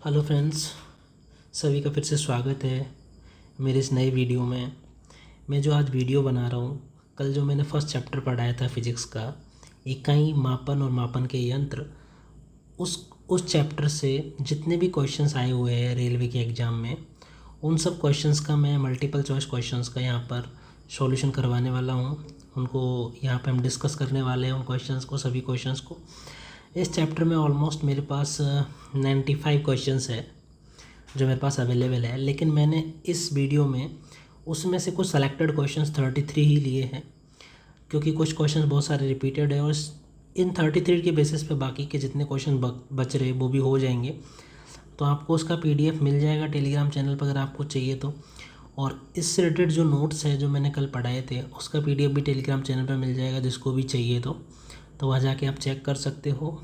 Hello friends, सभी का फिर से स्वागत है मेरे इस नए वीडियो में। मैं जो आज वीडियो बना रहा हूँ, कल जो मैंने फर्स्ट चैप्टर पढ़ाया था फिजिक्स का, इकाई, मापन और मापन के यंत्र, उस चैप्टर से जितने भी क्वेश्चंस आए हुए हैं रेलवे के एग्ज़ाम में, उन सब क्वेश्चंस का मैं मल्टीपल चॉइस क्वेश्चंस का यहाँ पर सॉल्यूशन करवाने वाला हूँ। उनको यहाँ पे हम डिस्कस करने वाले हैं, उन क्वेश्चंस को, सभी क्वेश्चंस को। इस चैप्टर में ऑलमोस्ट मेरे पास 95 क्वेश्चंस है जो मेरे पास अवेलेबल है, लेकिन मैंने इस वीडियो में उसमें से कुछ सेलेक्टेड क्वेश्चंस 33 ही लिए हैं, क्योंकि कुछ क्वेश्चंस बहुत सारे रिपीटेड है और इन 33 के बेसिस पे बाकी के जितने क्वेश्चन बच रहे वो भी हो जाएंगे। तो आपको उसका PDF मिल जाएगा टेलीग्राम चैनल पर अगर आपको चाहिए तो। और इससे रिलेटेड जो नोट्स है जो मैंने कल पढ़ाए थे उसका PDF भी टेलीग्राम चैनल पर मिल जाएगा, जिसको भी चाहिए तो वहाँ जाके आप चेक कर सकते हो।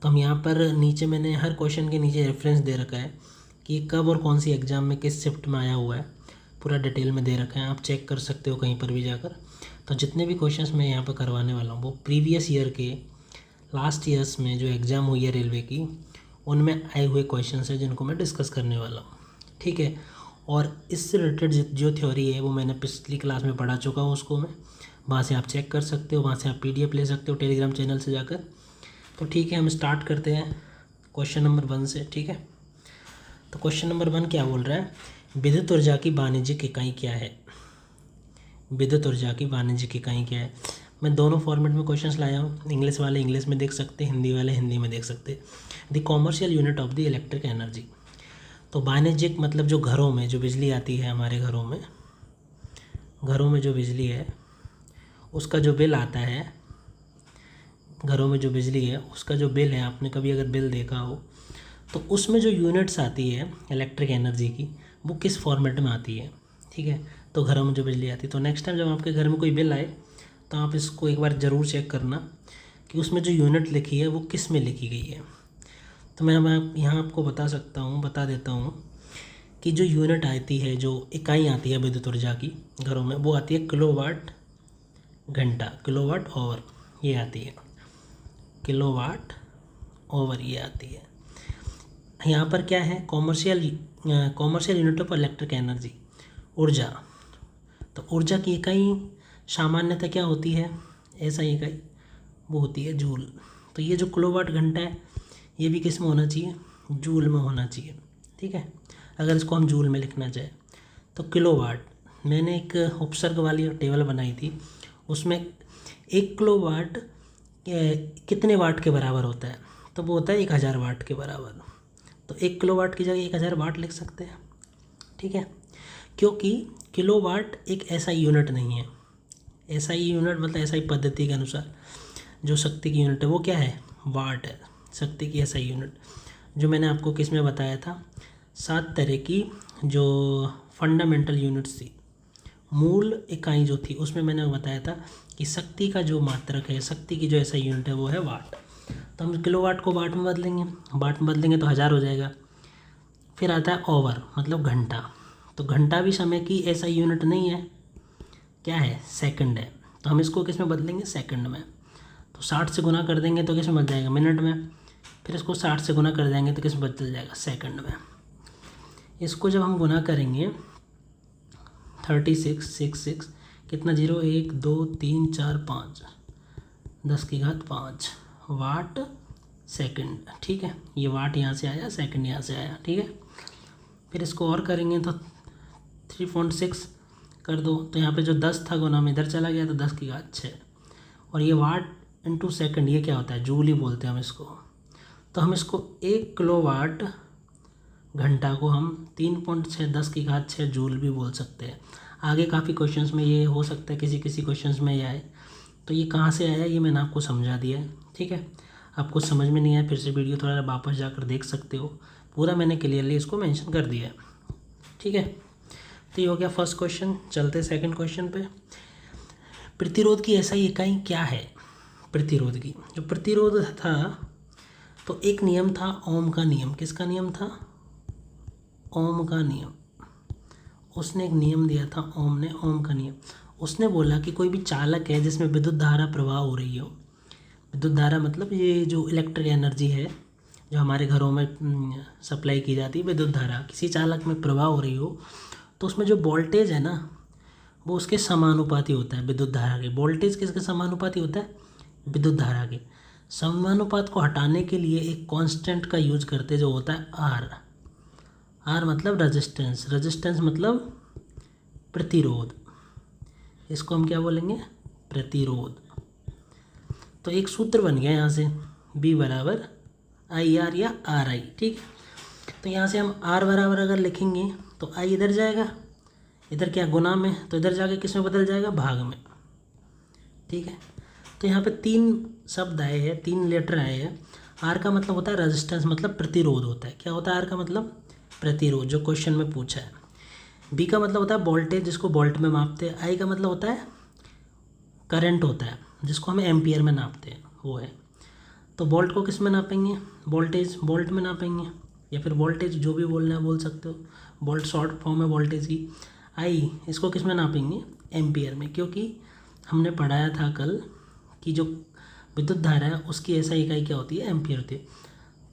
तो हम यहाँ पर नीचे, मैंने हर क्वेश्चन के नीचे रेफरेंस दे रखा है कि कब और कौन सी एग्ज़ाम में किस शिफ्ट में आया हुआ है, पूरा डिटेल में दे रखा है, आप चेक कर सकते हो कहीं पर भी जाकर। तो जितने भी क्वेश्चंस मैं यहाँ पर करवाने वाला हूँ वो प्रीवियस ईयर के लास्ट ईयर्स में जो एग्ज़ाम हुई है रेलवे की, उनमें आए हुए क्वेश्चंस हैं जिनको मैं डिस्कस करने वाला हूँ, ठीक है। और इससे रिलेटेड जो थ्योरी है वो मैंने पिछली क्लास में पढ़ा चुका हूँ, उसको मैं वहाँ से आप चेक कर सकते हो, वहाँ से आप PDF ले सकते हो टेलीग्राम चैनल से जाकर। तो ठीक है, हम स्टार्ट करते हैं क्वेश्चन नंबर 1 से, ठीक है। तो क्वेश्चन नंबर 1 क्या बोल रहा है, विद्युत ऊर्जा की वाणिज्यिक इकाई क्या है। विद्युत ऊर्जा की वाणिज्यिक इकाई क्या है। मैं दोनों फॉर्मेट में क्वेश्चंस लाया हूँ, इंग्लिश वाले इंग्लिश में देख सकते, हिंदी वाले हिंदी में देख सकते। The commercial unit of the electric energy. तो वाणिज्यिक मतलब जो घरों में जो बिजली आती है, हमारे घरों में जो बिजली है उसका जो बिल आता है, घरों में जो बिजली है उसका जो बिल है, आपने कभी अगर बिल देखा हो तो उसमें जो यूनिट्स आती है इलेक्ट्रिक एनर्जी की, वो किस फॉर्मेट में आती है, ठीक है। तो घरों में जो बिजली आती है, तो नेक्स्ट टाइम जब आपके घर में कोई बिल आए तो आप इसको एक बार ज़रूर चेक करना कि उसमें जो यूनिट लिखी है वो किस में लिखी गई है। तो मैं यहाँ आपको बता देता हूँ कि जो यूनिट आती है, जो इकाई आती है विद्युत ऊर्जा की घरों में, वो आती है किलोवाट घंटा, किलोवाट आवर ये आती है, किलोवाट आवर ये आती है। यहाँ पर क्या है, commercial unit of electric energy, ऊर्जा। तो ऊर्जा की इकाई सामान्यतः क्या होती है, ऐसा इकाई वो होती है जूल। तो ये जो किलोवाट घंटा है ये भी किस में होना चाहिए, जूल में होना चाहिए, ठीक है। अगर इसको हम जूल में लिखना चाहें तो किलोवाट, मैंने एक उपसर्ग वाली टेबल बनाई थी, उसमें 1 किलोवाट कितने वाट के बराबर होता है, तो वो होता है 1000 वाट के बराबर। तो 1 किलोवाट की जगह 1000 वाट लिख सकते हैं, ठीक है। क्योंकि किलोवाट एक SI यूनिट नहीं है। SI यूनिट मतलब SI पद्धति के अनुसार जो शक्ति की यूनिट है वो क्या है, वाट है, शक्ति की SI यूनिट। जो मैंने आपको किस में बताया था, 7 तरह की जो फंडामेंटल यूनिट्स थी, मूल इकाई जो थी, उसमें मैंने बताया था कि शक्ति का जो मात्रक है, शक्ति की जो SI यूनिट है वो है वाट। तो हम किलोवाट को वाट में बदलेंगे तो 1000 हो जाएगा। फिर आता है ओवर मतलब घंटा। तो घंटा भी समय की SI यूनिट नहीं है, क्या है, सेकंड है। तो हम इसको किस में बदलेंगे, सेकंड में। तो 60 से गुना कर देंगे तो किस में बदल जाएगा, मिनट में। फिर इसको 60 से गुना कर देंगे तो किस में बदल जाएगा, सेकंड में। इसको जब हम गुना करेंगे 36 कितना, 0 1 2 3 4 5 10⁵ वाट सेकंड, ठीक है। ये वाट यहाँ से आया, सेकंड यहाँ से आया, ठीक है। फिर इसको और करेंगे तो 3.6 कर दो, तो यहाँ पे जो 10 था गुना में इधर चला गया तो 10⁶ और ये वाट इंटू सेकंड, ये क्या होता है, जूल ही बोलते हैं हम इसको। तो हम इसको 1 किलोवाट घंटा को हम 3.6 10⁶ जूल भी बोल सकते हैं। आगे काफ़ी क्वेश्चंस में ये हो सकता है, किसी क्वेश्चंस में ये आए। तो ये कहाँ से आया ये मैंने आपको समझा दिया है, ठीक है। आपको समझ में नहीं आया फिर से वीडियो थोड़ा वापस जाकर देख सकते हो, पूरा मैंने क्लियरली इसको मेंशन कर दिया है, ठीक है। तो ये हो गया फर्स्ट क्वेश्चन। चलते सेकंड क्वेश्चन पे। प्रतिरोध की SI इकाई क्या है। प्रतिरोध की जो प्रतिरोध था, तो एक नियम था ओम का नियम। किसका नियम था, ओम का नियम। उसने एक नियम दिया था, ओम ने, ओम का नियम। उसने बोला कि कोई भी चालक है जिसमें विद्युत धारा प्रवाह हो रही हो, विद्युत धारा मतलब ये जो इलेक्ट्रिक एनर्जी है जो हमारे घरों में सप्लाई की जाती है विद्युत धारा, किसी चालक में प्रवाह हो रही हो तो उसमें जो वोल्टेज है ना वो उसके समानुपाती होता है विद्युत धारा के। वोल्टेज किसके समानुपाती होता है? विद्युत धारा के। समानुपात को हटाने के लिए एक कांस्टेंट का यूज करते जो होता है आर। आर मतलब रेजिस्टेंस, रेजिस्टेंस मतलब प्रतिरोध, इसको हम क्या बोलेंगे? प्रतिरोध। तो एक सूत्र बन गया यहाँ से B बराबर आई आर या आर आई। ठीक, तो यहाँ से हम आर बराबर अगर लिखेंगे तो आई इधर जाएगा, इधर क्या गुना में, तो इधर जाके किस में बदल जाएगा? भाग में। ठीक है, तो यहाँ पे 3 शब्द आए हैं, 3 लेटर आए हैं। आर का मतलब होता है रेजिस्टेंस, मतलब प्रतिरोध होता है। क्या होता है आर का मतलब? प्रतिरोध, जो क्वेश्चन में पूछा है। बी का मतलब होता है वोल्टेज, जिसको वोल्ट में मापते हैं। आई का मतलब होता है करंट होता है, जिसको हम एम्पियर में नापते हैं, वो है। तो वोल्ट को किस में नापेंगे? वोल्टेज वोल्ट में नापेंगे, या फिर वोल्टेज जो भी बोलना है बोल सकते हो, वोल्ट शॉर्ट फॉर्म है वोल्टेज की। आई इसको किस में नापेंगे? एम्पियर में, क्योंकि हमने पढ़ाया था कल कि जो विद्युत धारा है उसकी ऐसा इकाई क्या होती है? एम्पियर होती है।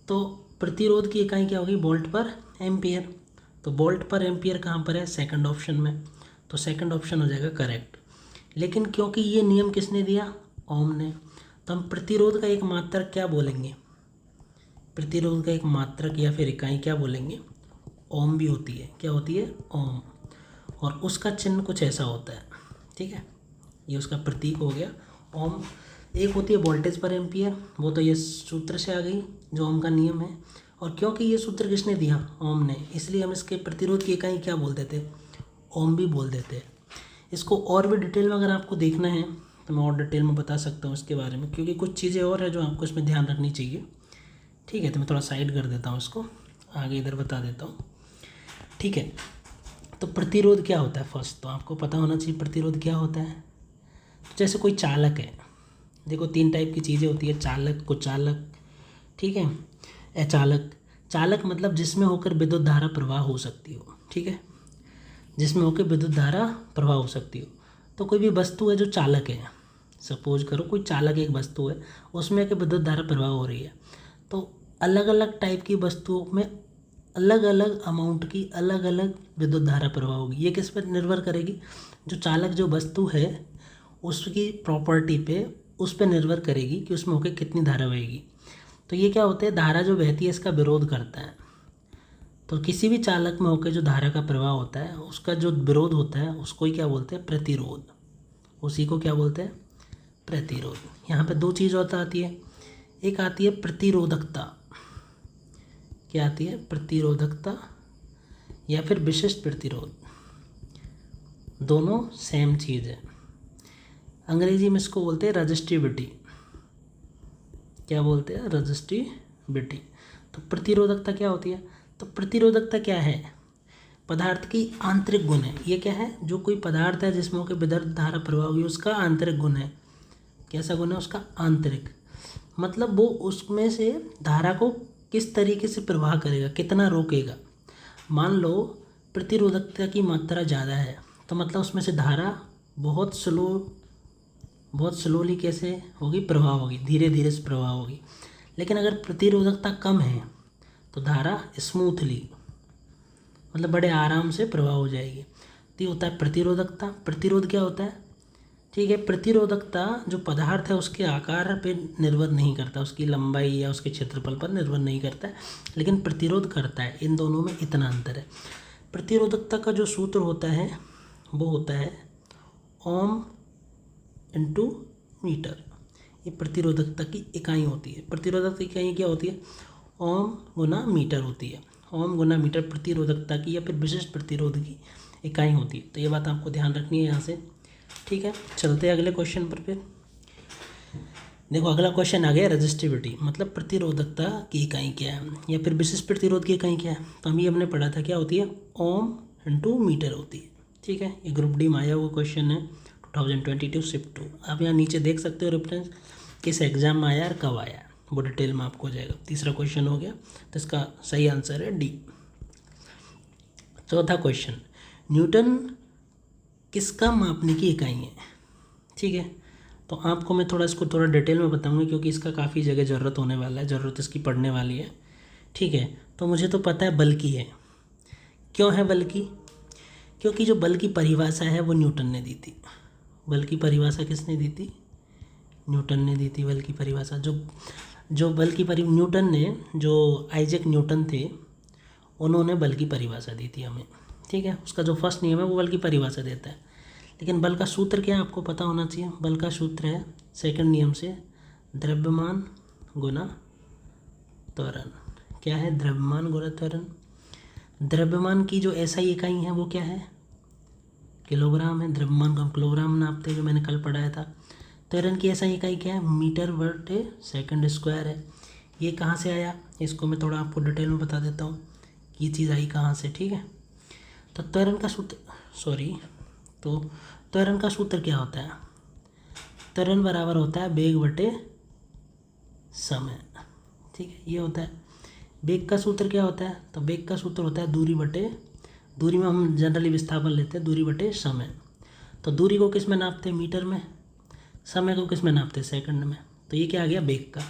तो प्रतिरोध की इकाई क्या होगी? वोल्ट पर एम्पियर। तो वोल्ट पर एम्पियर कहाँ पर है? सेकंड ऑप्शन में। तो सेकंड ऑप्शन हो जाएगा करेक्ट। लेकिन क्योंकि ये नियम किसने दिया? ओम ने, तो हम प्रतिरोध का एक मात्रक क्या बोलेंगे? प्रतिरोध का एक मात्रक या फिर इकाई क्या बोलेंगे? ओम भी होती है। क्या होती है? ओम। और उसका चिन्ह कुछ ऐसा होता है। ठीक है, ये उसका प्रतीक हो गया ओम। एक होती है वोल्टेज पर एम्पियर, वो तो ये सूत्र से आ गई जो ओम का नियम है। और क्योंकि ये सूत्र किसने दिया? ओम ने, इसलिए हम इसके प्रतिरोध की इकाई क्या बोल देते? ओम भी बोल देते हैं। इसको और भी डिटेल में अगर आपको देखना है तो मैं और डिटेल में बता सकता हूँ इसके बारे में, क्योंकि कुछ चीज़ें और है जो आपको इसमें ध्यान रखनी चाहिए। ठीक है, तो मैं थोड़ा साइड कर देता हूँ इसको, आगे इधर बता देता हूँ। ठीक है, तो प्रतिरोध क्या होता है? फर्स्ट तो आपको पता होना चाहिए प्रतिरोध क्या होता है। तो जैसे कोई चालक है, देखो 3 टाइप की चीज़ें होती है, चालक, कुचालक, ठीक है, अचालक। चालक मतलब जिसमें होकर विद्युत धारा प्रवाह हो सकती हो। ठीक है, जिसमें होकर विद्युत धारा प्रवाह हो सकती हो। तो कोई भी वस्तु है जो चालक है, सपोज करो कोई चालक एक वस्तु है, उसमें कि विद्युत धारा प्रवाह हो रही है, तो अलग अलग टाइप की वस्तुओं में अलग अलग अमाउंट की अलग अलग विद्युत धारा प्रवाह होगी। ये किस पर निर्भर करेगी? जो चालक जो वस्तु है उसकी प्रॉपर्टी पे, उस पर निर्भर करेगी कि उसमें होकर कितनी धारा बहेगी। तो ये क्या होता है? धारा जो बहती है इसका विरोध करता है। तो किसी भी चालक में होकर जो धारा का प्रवाह होता है उसका जो विरोध होता है उसको ही क्या बोलते हैं? प्रतिरोध। उसी को क्या बोलते हैं? प्रतिरोध। यहाँ पे 2 चीज़ और आती है, एक आती है प्रतिरोधकता। क्या आती है? प्रतिरोधकता या फिर विशिष्ट प्रतिरोध। दोनों सेम चीज़ है। अंग्रेजी में इसको बोलते हैं रजिस्टिविटी। क्या बोलते हैं? रजिस्टिविटी। तो प्रतिरोधकता क्या होती है? तो प्रतिरोधकता क्या है? पदार्थ की आंतरिक गुण है। ये क्या है? जो कोई पदार्थ है जिसमें कि विद्युत धारा प्रवाह होगी उसका आंतरिक गुण है। कैसा गुण है उसका? आंतरिक। मतलब वो उसमें से धारा को किस तरीके से प्रवाह करेगा, कितना रोकेगा। मान लो प्रतिरोधकता की मात्रा ज़्यादा है तो मतलब उसमें से धारा बहुत स्लोली कैसे होगी? प्रवाह होगी, धीरे धीरे से प्रवाह होगी। लेकिन अगर प्रतिरोधकता कम है तो धारा स्मूथली, मतलब बड़े आराम से प्रवाह हो जाएगी। तो ये होता है प्रतिरोधकता। प्रतिरोध क्या होता है? ठीक है, प्रतिरोधकता जो पदार्थ है उसके आकार पे निर्भर नहीं करता, उसकी लंबाई या उसके क्षेत्रफल पर निर्भर नहीं करता है, लेकिन प्रतिरोध करता है। इन दोनों में इतना अंतर है। प्रतिरोधकता का जो सूत्र होता है वो होता है ओम इंटू मीटर। ये प्रतिरोधकता की इकाई होती है। प्रतिरोधकता की इकाई क्या होती है? ओम गुना मीटर होती है। ओम गुना मीटर प्रतिरोधकता की या फिर विशिष्ट प्रतिरोध की इकाई होती है। तो ये बात आपको ध्यान रखनी है यहाँ से। ठीक है, चलते हैं अगले क्वेश्चन पर। फिर देखो अगला क्वेश्चन आ गया रजिस्टिविटी, मतलब प्रतिरोधकता की इकाई क्या है या फिर विशिष्ट प्रतिरोध की इकाई क्या है। तो हम ये हमने पढ़ा था, क्या होती है? ओम इंटू मीटर होती है। ठीक है, ये ग्रुप डी में आया हुआ क्वेश्चन है 2022 शिफ्ट 2। आप यहाँ नीचे देख सकते हो रेफरेंस, किस एग्जाम में आया और कब आया, वो डिटेल में आपको हो जाएगा। तीसरा क्वेश्चन हो गया, तो इसका सही आंसर है डी। चौथा क्वेश्चन, न्यूटन किसका मापने की इकाई है? ठीक है, तो आपको मैं इसको थोड़ा डिटेल में बताऊंगा क्योंकि इसका काफ़ी जगह ज़रूरत होने वाला है, ज़रूरत इसकी पड़ने वाली है। ठीक है। तो मुझे तो पता है बल की है। क्यों है बल की? क्योंकि जो बल की परिभाषा है वो न्यूटन ने दी थी। बल की परिभाषा किसने दी थी? न्यूटन ने दी थी बल की परिभाषा। जो जो बल की न्यूटन ने, जो आइजैक न्यूटन थे, उन्होंने बल की परिभाषा दी थी हमें। ठीक है, उसका जो फर्स्ट नियम है वो बल की परिभाषा देता है। लेकिन बल का सूत्र क्या है आपको पता होना चाहिए। बल का सूत्र है सेकंड नियम से द्रव्यमान गुना त्वरण। क्या है? द्रव्यमान गुना त्वरण। द्रव्यमान की जो एसआई इकाई है वो क्या है? किलोग्राम है। द्रव्यमान को हम किलोग्राम नापते हैं, जो मैंने कल पढ़ाया था। त्वरण की एसआई इकाई क्या है? मीटर बटे सेकंड स्क्वायर है। ये कहाँ से आया? इसको मैं थोड़ा आपको डिटेल में बता देता हूँ कि ये चीज़ आई कहाँ से। ठीक है, तो त्वरण का सूत्र, तो त्वरण का सूत्र क्या होता है? त्वरण बराबर होता है वेग बटे समय। ठीक है, ये होता है। वेग का सूत्र क्या होता है? तो वेग का सूत्र होता है दूरी बटे, दूरी में हम जनरली विस्थापन लेते हैं, दूरी बटे समय। तो दूरी को किस में नापते हैं? मीटर में। समय को किस में नापते हैं? सेकंड में। तो ये क्या आ गया? वेग का।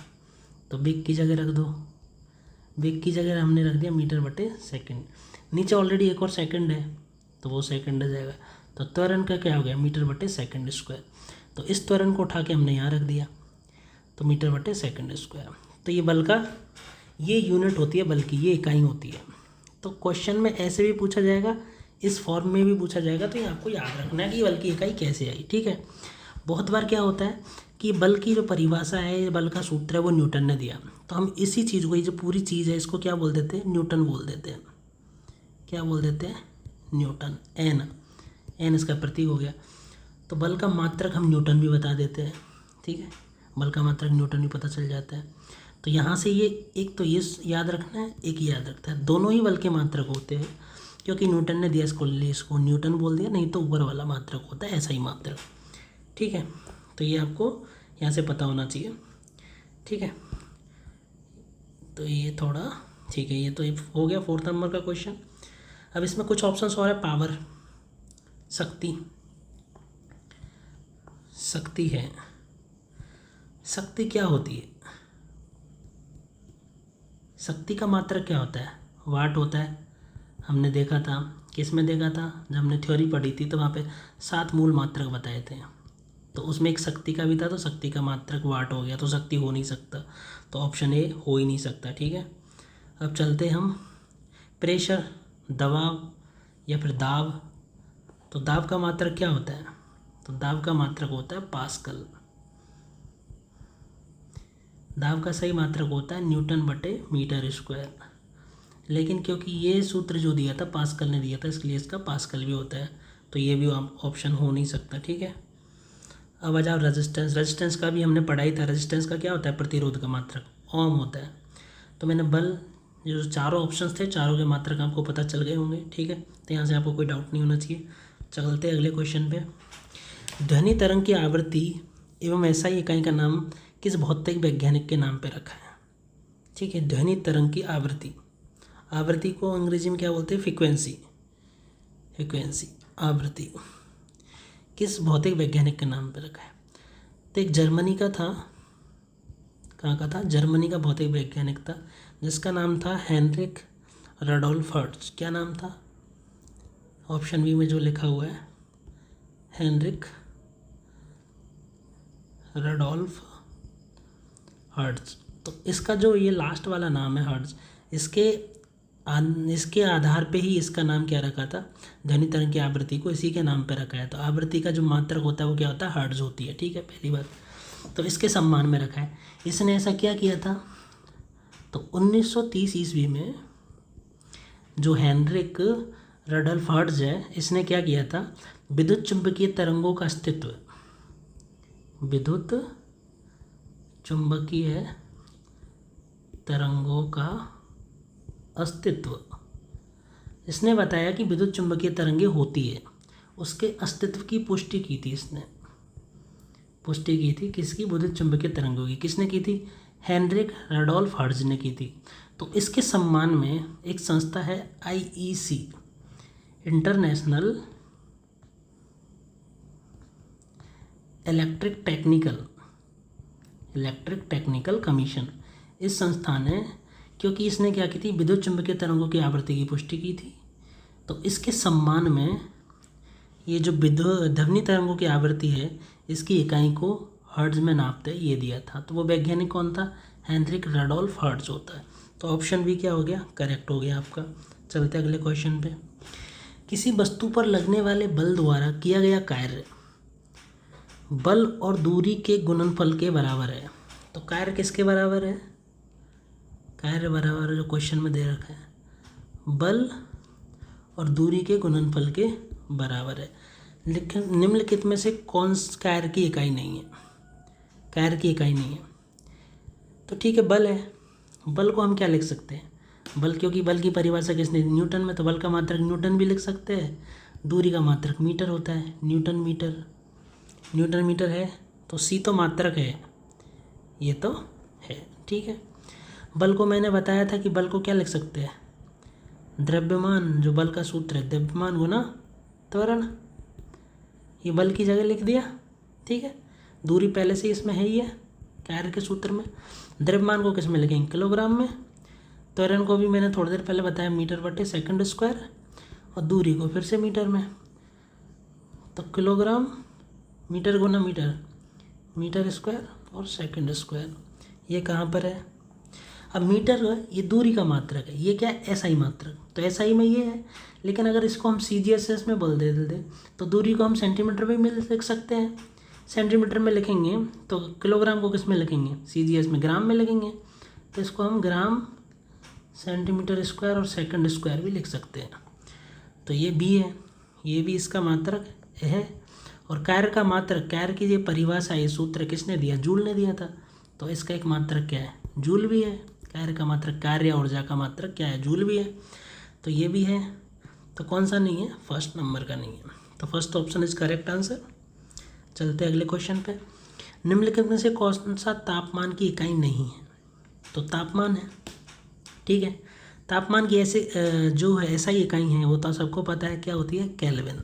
तो वेग की जगह रख दो, वेग की जगह हमने रख दिया मीटर बटे सेकंड। नीचे ऑलरेडी एक और सेकंड है तो वो सेकंड आ जाएगा। तो त्वरण का क्या हो गया? मीटर बटे सेकंड स्क्वायर। तो इस त्वरण को उठा के हमने यहाँ रख दिया, तो मीटर बटे सेकंड स्क्वायर। तो ये बल का, ये यूनिट होती है बल की, ये इकाई होती है। तो क्वेश्चन में ऐसे भी पूछा जाएगा, इस फॉर्म में भी पूछा जाएगा। तो ये आपको याद रखना है कि बल की इकाई कैसे आई। ठीक है, बहुत बार क्या होता है कि बल की जो परिभाषा है, बल का सूत्र है, वो न्यूटन ने दिया। तो हम इसी चीज़ को, ये जो पूरी चीज़ है, इसको क्या बोल देते हैं? न्यूटन बोल देते हैं। क्या बोल देते हैं? न्यूटन। एन इसका प्रतीक हो गया। तो बल का मात्रक हम न्यूटन भी बता देते हैं। ठीक है, बल का मात्रक न्यूटन भी पता चल जाता है। तो यहाँ से ये एक तो ये याद रखना है, एक याद रखता है, दोनों ही बल के मात्रक होते हैं। क्योंकि न्यूटन ने दिया इसको न्यूटन बोल दिया, नहीं तो ऊपर वाला मात्रक होता है ऐसा ही मात्रक। ठीक है, तो ये आपको यहाँ से पता होना चाहिए। ठीक है, तो ये थोड़ा ठीक है, ये तो हो गया 4 नंबर का क्वेश्चन। अब इसमें कुछ ऑप्शंस और है। पावर, शक्ति, शक्ति है। शक्ति क्या होती है? शक्ति का मात्रक क्या होता है? वाट होता है। हमने देखा था, किस में देखा था? जब हमने थ्योरी पढ़ी थी तो वहाँ पे 7 मूल मात्रक बताए थे। तो उसमें एक शक्ति का भी था, तो शक्ति का मात्रक वाट हो गया, तो शक्ति हो नहीं सकता। तो ऑप्शन ए हो ही नहीं सकता। ठीक है, अब चलते हम प्रेशर, दबाव या फिर दाब। तो दाब का मात्रक क्या होता है? तो दाब का मात्रक होता है पास्कल। दाब का सही मात्रक होता है न्यूटन बटे मीटर स्क्वायर। लेकिन क्योंकि ये सूत्र जो दिया था पास्कल ने दिया था, इसलिए इसका पास्कल भी होता है। तो ये भी ऑप्शन हो नहीं सकता। ठीक है, अब आ जाओ रेजिस्टेंस। रेजिस्टेंस का भी हमने पढ़ाई था। रेजिस्टेंस का क्या होता है? प्रतिरोध का मात्रक ओम होता है। तो मैंने बल, जो चारों ऑप्शंस थे, चारों के मात्रक आपको पता चल गए होंगे। ठीक है, तो यहाँ से आपको कोई डाउट नहीं होना चाहिए। चलते हैं अगले क्वेश्चन पे। ध्वनि तरंग की आवृत्ति एवं एसआई इकाई का नाम किस भौतिक वैज्ञानिक के नाम पे रखा है? ठीक है, ध्वनि तरंग की आवृत्ति, आवृत्ति को अंग्रेजी में क्या बोलते हैं? फ्रीक्वेंसी। फ्रीक्वेंसी, आवृत्ति किस भौतिक वैज्ञानिक के नाम पे रखा है? तो एक जर्मनी का था, कहाँ का था? जर्मनी का भौतिक वैज्ञानिक था, जिसका नाम था हेनरिक रडोल्फ हर्ट्ज। क्या नाम था? ऑप्शन बी में जो लिखा हुआ है, हेनरिक रडोल्फ हर्ट्ज। तो इसका जो ये लास्ट वाला नाम है हर्ट्ज, इसके आधार पे ही इसका नाम क्या रखा था? ध्वनि तरंग की आवृत्ति को इसी के नाम पे रखा है। तो आवृत्ति का जो मात्रक होता है वो क्या होता है? हर्ट्ज होती है। ठीक है, पहली बात तो इसके सम्मान में रखा है। इसने ऐसा क्या किया था? तो 1930 ईस्वी में जो हेनरिक रडोल्फ हर्ट्ज है, इसने क्या किया था? विद्युत चुंबकीय तरंगों का अस्तित्व, विद्युत चुंबकीय तरंगों का अस्तित्व, इसने बताया कि विद्युत चुंबकीय तरंगें होती है, उसके अस्तित्व की पुष्टि की थी। इसने पुष्टि की थी किसकी? विद्युत चुंबकीय तरंगों की। किसने की थी? हेनरिक रडोल्फ हर्ट्ज ने की थी। तो इसके सम्मान में एक संस्था है IEC, international electric technical commission. इस संस्था ने क्योंकि इसने क्या की थी, विद्युत चुंबकीय तरंगों की आवृत्ति की पुष्टि की थी। तो इसके सम्मान में ये जो विद्युत ध्वनि तरंगों की आवृत्ति है, इसकी इकाई को हर्ट्ज में नापते ये दिया था। तो वो वैज्ञानिक कौन था? हेनरिक रडोल्फ हर्ट्ज होता है। तो ऑप्शन बी क्या हो गया? करेक्ट हो गया आपका। चलते अगले क्वेश्चन पे। किसी वस्तु पर लगने वाले बल द्वारा किया गया कार्य बल और दूरी के गुणनफल के बराबर है। तो कार्य किसके बराबर है? कार्य बराबर जो क्वेश्चन में दे रखा है, बल और दूरी के गुणनफल के बराबर है। लेकिन निम्नलिखित में से कौन कार्य की इकाई नहीं है? कार्य की इकाई नहीं है। तो ठीक है, बल है। बल को हम क्या लिख सकते हैं? बल, क्योंकि बल की परिभाषा किसने दी? न्यूटन में। तो बल का मात्रक न्यूटन भी लिख सकते हैं। दूरी का मात्रक मीटर होता है, न्यूटन मीटर। न्यूटन मीटर है तो सी तो मात्रक है, ये तो है। ठीक है, बल को मैंने बताया था कि बल को क्या लिख सकते हैं? द्रव्यमान, जो बल का सूत्र है, द्रव्यमान गुना त्वरण। ये बल की जगह लिख दिया। ठीक है, दूरी पहले से इसमें है ही है कार्य के सूत्र में। द्रव्यमान को किस में लिखेंगे? किलोग्राम में। त्वरण को भी मैंने थोड़ी देर पहले बताया, मीटर बटे सेकंड स्क्वायर। और दूरी को फिर से मीटर में। तो किलोग्राम मीटर गुना मीटर, मीटर स्क्वायर और सेकंड स्क्वायर। ये कहाँ पर है? अब मीटर ये दूरी का मात्रक है, ये क्या है? एसआई मात्रक। तो एसआई में ये है, लेकिन अगर इसको हम सीजीएसएस में बोल दे तो दूरी को हम सेंटीमीटर में भी लिख सकते हैं। सेंटीमीटर में लिखेंगे तो किलोग्राम को किस में लिखेंगे? सीजीएस में ग्राम में लिखेंगे। तो इसको हम ग्राम सेंटीमीटर स्क्वायर और सेकंड स्क्वायर भी लिख सकते हैं। तो ये भी है, ये भी इसका मात्रक है। और कार्य का मात्रक, कार्य की ये परिभाषा, ये सूत्र किसने दिया? जूल ने दिया था। तो इसका एक मात्रक क्या है? जूल भी है। कार्य का मात्रक, कार्य ऊर्जा का मात्रक क्या है? जूल भी है। तो ये भी है। तो कौन सा नहीं है? फर्स्ट नंबर का नहीं है। तो first option is correct answer. चलते अगले क्वेश्चन पे। निम्नलिखित में से कौन सा तापमान की इकाई नहीं है? तो तापमान है। ठीक है, तापमान की ऐसे जो है ऐसा ही इकाई है, वो तो सबको पता है, क्या होती है? केल्विन।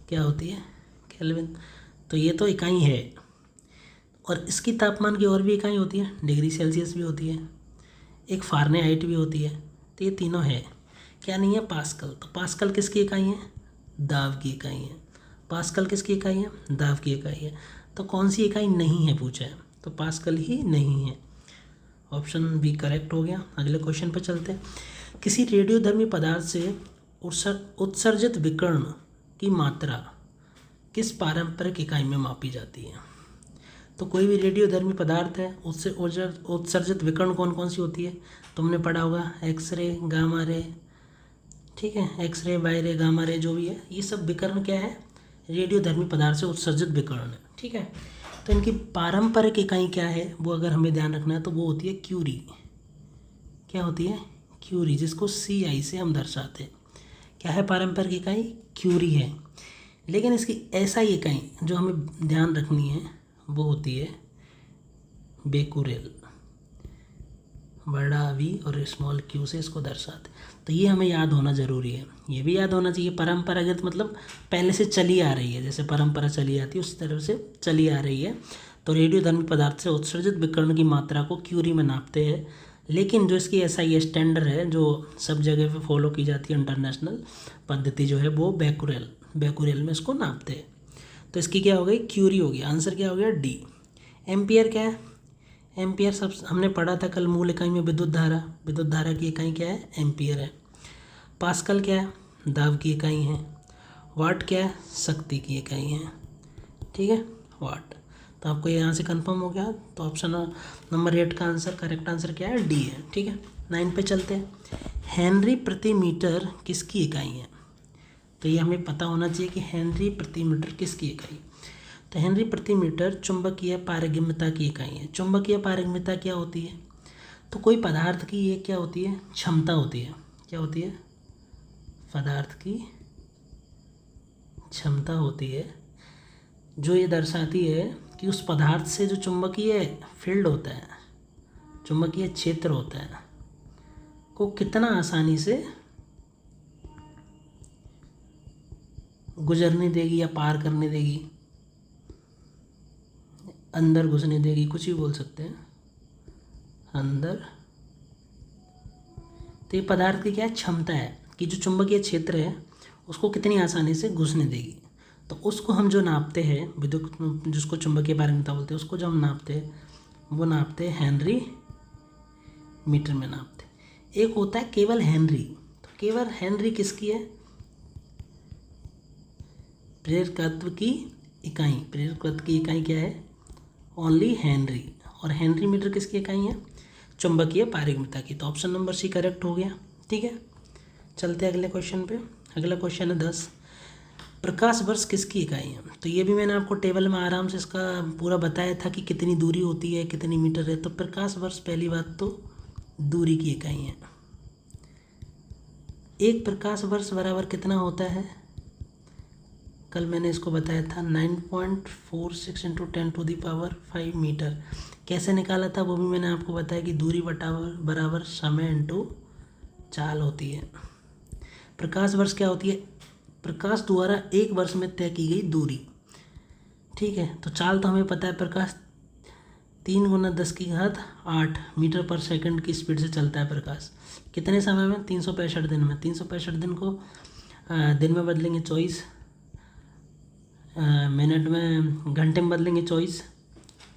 क्या होती है? केल्विन। तो ये तो इकाई है। और इसकी तापमान की और भी इकाई होती है, डिग्री सेल्सियस भी होती है, एक फ़ारेनहाइट भी होती है। तो ये तीनों है। क्या नहीं है? पास्कल। तो पास्कल किसकी इकाई है? दाब की इकाई है। पास्कल किसकी इकाई है? दाब की इकाई है। तो कौन सी इकाई नहीं है पूछा है? तो पास्कल ही नहीं है। ऑप्शन बी करेक्ट हो गया। अगले क्वेश्चन पर चलते हैं। किसी रेडियोधर्मी पदार्थ से उत्सर्जित विकिरण की मात्रा किस पारंपरिक इकाई में मापी जाती है? तो कोई भी रेडियोधर्मी पदार्थ है, उससे उत्सर्जित विकिरण कौन कौन सी होती है? तुमने पढ़ा होगा, एक्सरे, गामा रे। ठीक है, एक्सरे, वाई रे, गामा रे, जो भी है, ये सब विकिरण क्या है? रेडियोधर्मी पदार्थ से उत्सर्जित विकिरण है। ठीक है, तो इनकी पारंपरिक इकाई क्या है, वो अगर हमें ध्यान रखना है तो वो होती है क्यूरी। क्या होती है? क्यूरी, जिसको CI से हम दर्शाते हैं। क्या है पारंपरिक इकाई? क्यूरी है। लेकिन इसकी ऐसा ही इकाई जो हमें ध्यान रखनी है वो होती है बेकुरेल। बड़ा V और स्मॉल q से इसको दर्शाते। तो ये हमें याद होना ज़रूरी है। ये भी याद होना चाहिए, परंपरागत मतलब पहले से चली आ रही है, जैसे परंपरा चली आती है उसी तरह से चली आ रही है। तो रेडियोधर्मी पदार्थ से उत्सर्जित विकिरण की मात्रा को क्यूरी में नापते हैं। लेकिन जो इसकी SI स्टैंडर्ड है, जो सब जगह पे फॉलो की जाती है, इंटरनेशनल पद्धति जो है, वो बेकुरेल में इसको नापते हैं। तो इसकी क्या हो गई? क्यूरी हो गई। आंसर क्या हो गया? डी। एम्पियर क्या है? एम्पियर सब हमने पढ़ा था कल, मूल इकाई में विद्युत धारा की इकाई क्या है? एम्पियर है। पास्कल क्या है? दाब की इकाई है। वाट क्या है? शक्ति की इकाई है। ठीक है, वाट। तो आपको यहाँ से कंफर्म हो गया। तो ऑप्शन नंबर 8 का आंसर, करेक्ट आंसर क्या है? डी है। ठीक है, 9 पे चलते हैं। हेनरी प्रति मीटर किसकी इकाई है? तो ये हमें पता होना चाहिए कि हेनरी प्रति मीटर किसकी इकाई। तो हेनरी प्रति मीटर चुंबकीय पारगम्यता की इकाई है। चुंबकीय पारगम्यता क्या होती है? तो कोई पदार्थ की ये क्या होती है? क्षमता होती है। क्या होती है? पदार्थ की क्षमता होती है, जो ये दर्शाती है कि उस पदार्थ से जो चुंबकीय फील्ड होता है, चुंबकीय क्षेत्र होता है, को कितना आसानी से गुजरने देगी या पार करने देगी, अंदर घुसने देगी, कुछ भी बोल सकते हैं, अंदर तो ये पदार्थ की क्या है, क्षमता है कि जो चुंबकीय क्षेत्र है उसको कितनी आसानी से घुसने देगी। तो उसको हम जो नापते हैं विद्युत, जिसको चुंबकीय पारगम्यता बोलते हैं, उसको जब हम नापते हैं वो नापते हैं हेनरी मीटर में नापते हैं। एक होता है केवल हेनरी। तो केवल हेनरी किसकी है, प्रेरकत्व की इकाई। प्रेरकत्व की इकाई क्या है, ओनली हेनरी। और हेनरी मीटर किसकी इकाई है, चुंबकीय पारगम्यता की। तो ऑप्शन नंबर सी करेक्ट हो गया। ठीक है, चलते हैं अगले क्वेश्चन पे। अगला क्वेश्चन है 10, प्रकाश वर्ष किसकी इकाई है। तो ये भी मैंने आपको टेबल में आराम से इसका पूरा बताया था कि कितनी दूरी होती है, कितनी मीटर है। तो प्रकाश वर्ष पहली बात तो दूरी की इकाई है। एक प्रकाश वर्ष बराबर कितना होता है, कल मैंने इसको बताया था 9.46 इंटू 10⁵ मीटर। कैसे निकाला था वो भी मैंने आपको बताया कि दूरी बराबर समय इंटू चाल होती है। प्रकाश वर्ष क्या होती है, प्रकाश द्वारा एक वर्ष में तय की गई दूरी। ठीक है, तो चाल तो हमें पता है, प्रकाश 3 × 10⁸ मीटर पर सेकंड की स्पीड से चलता है प्रकाश। कितने समय में, 365 दिन में। 365 दिन को दिन में बदलेंगे 24, मिनट में, घंटे में बदलेंगे 24,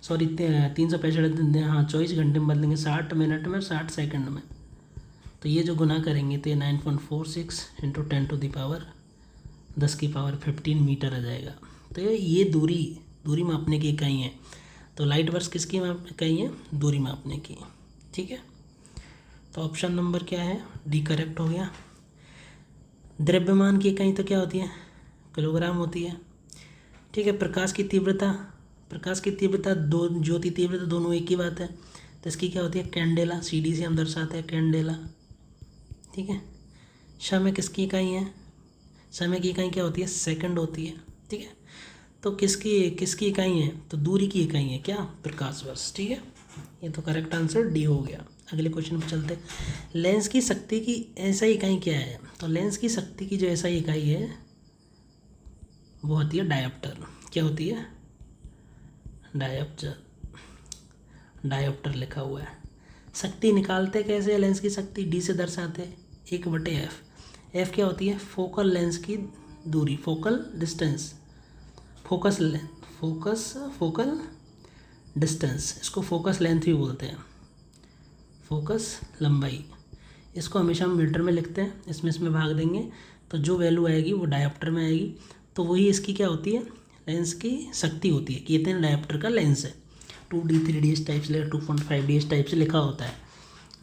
सॉरी 365 दिन, हाँ 24 घंटे में बदलेंगे 60 मिनट में, 60 सेकंड में। तो ये जो गुना करेंगे तो ये 9.46 इंटू 10⁻15 मीटर आ जाएगा। तो ये दूरी मापने की इकाई है। तो लाइट वर्ष किसकी इकाई है, दूरी मापने की। ठीक है, तो ऑप्शन नंबर क्या है, डी करेक्ट हो गया। द्रव्यमान की इकाई तो क्या होती है, किलोग्राम होती है। ठीक है, प्रकाश की तीव्रता दो, ज्योति तीव्रता दोनों एक ही बात है। तो इसकी क्या होती है, कैंडेला। CD से हम दर्शाते हैं कैंडेला। ठीक है, समय किसकी इकाई है, समय की इकाई क्या होती है, सेकंड होती है। ठीक है, तो किसकी इकाई है, तो दूरी की इकाई है क्या, प्रकाश वर्ष। ठीक है, ये तो करेक्ट आंसर डी हो गया। अगले क्वेश्चन पर चलते हैं। लेंस की शक्ति की SI इकाई क्या है। तो लेंस की शक्ति की जो SI इकाई है वो होती है डायोप्टर। क्या होती है, डायोप्टर लिखा हुआ है। शक्ति निकालते कैसे, लेंस की शक्ति D से दर्शाते हैं 1/f। f क्या होती है, फोकल लेंस की दूरी, फोकल डिस्टेंस, फोकल डिस्टेंस, इसको फोकस लेंथ भी बोलते हैं, फोकस लंबाई। इसको हमेशा हम मीटर में लिखते हैं, इसमें भाग देंगे तो जो वैल्यू आएगी वो डायोप्टर में आएगी। तो वही इसकी क्या होती है, लेंस की शक्ति होती है कि इतने डायोप्टर का लेंस है। 2D 3D इस टाइप से, 2.5D इस टाइप से लिखा होता है।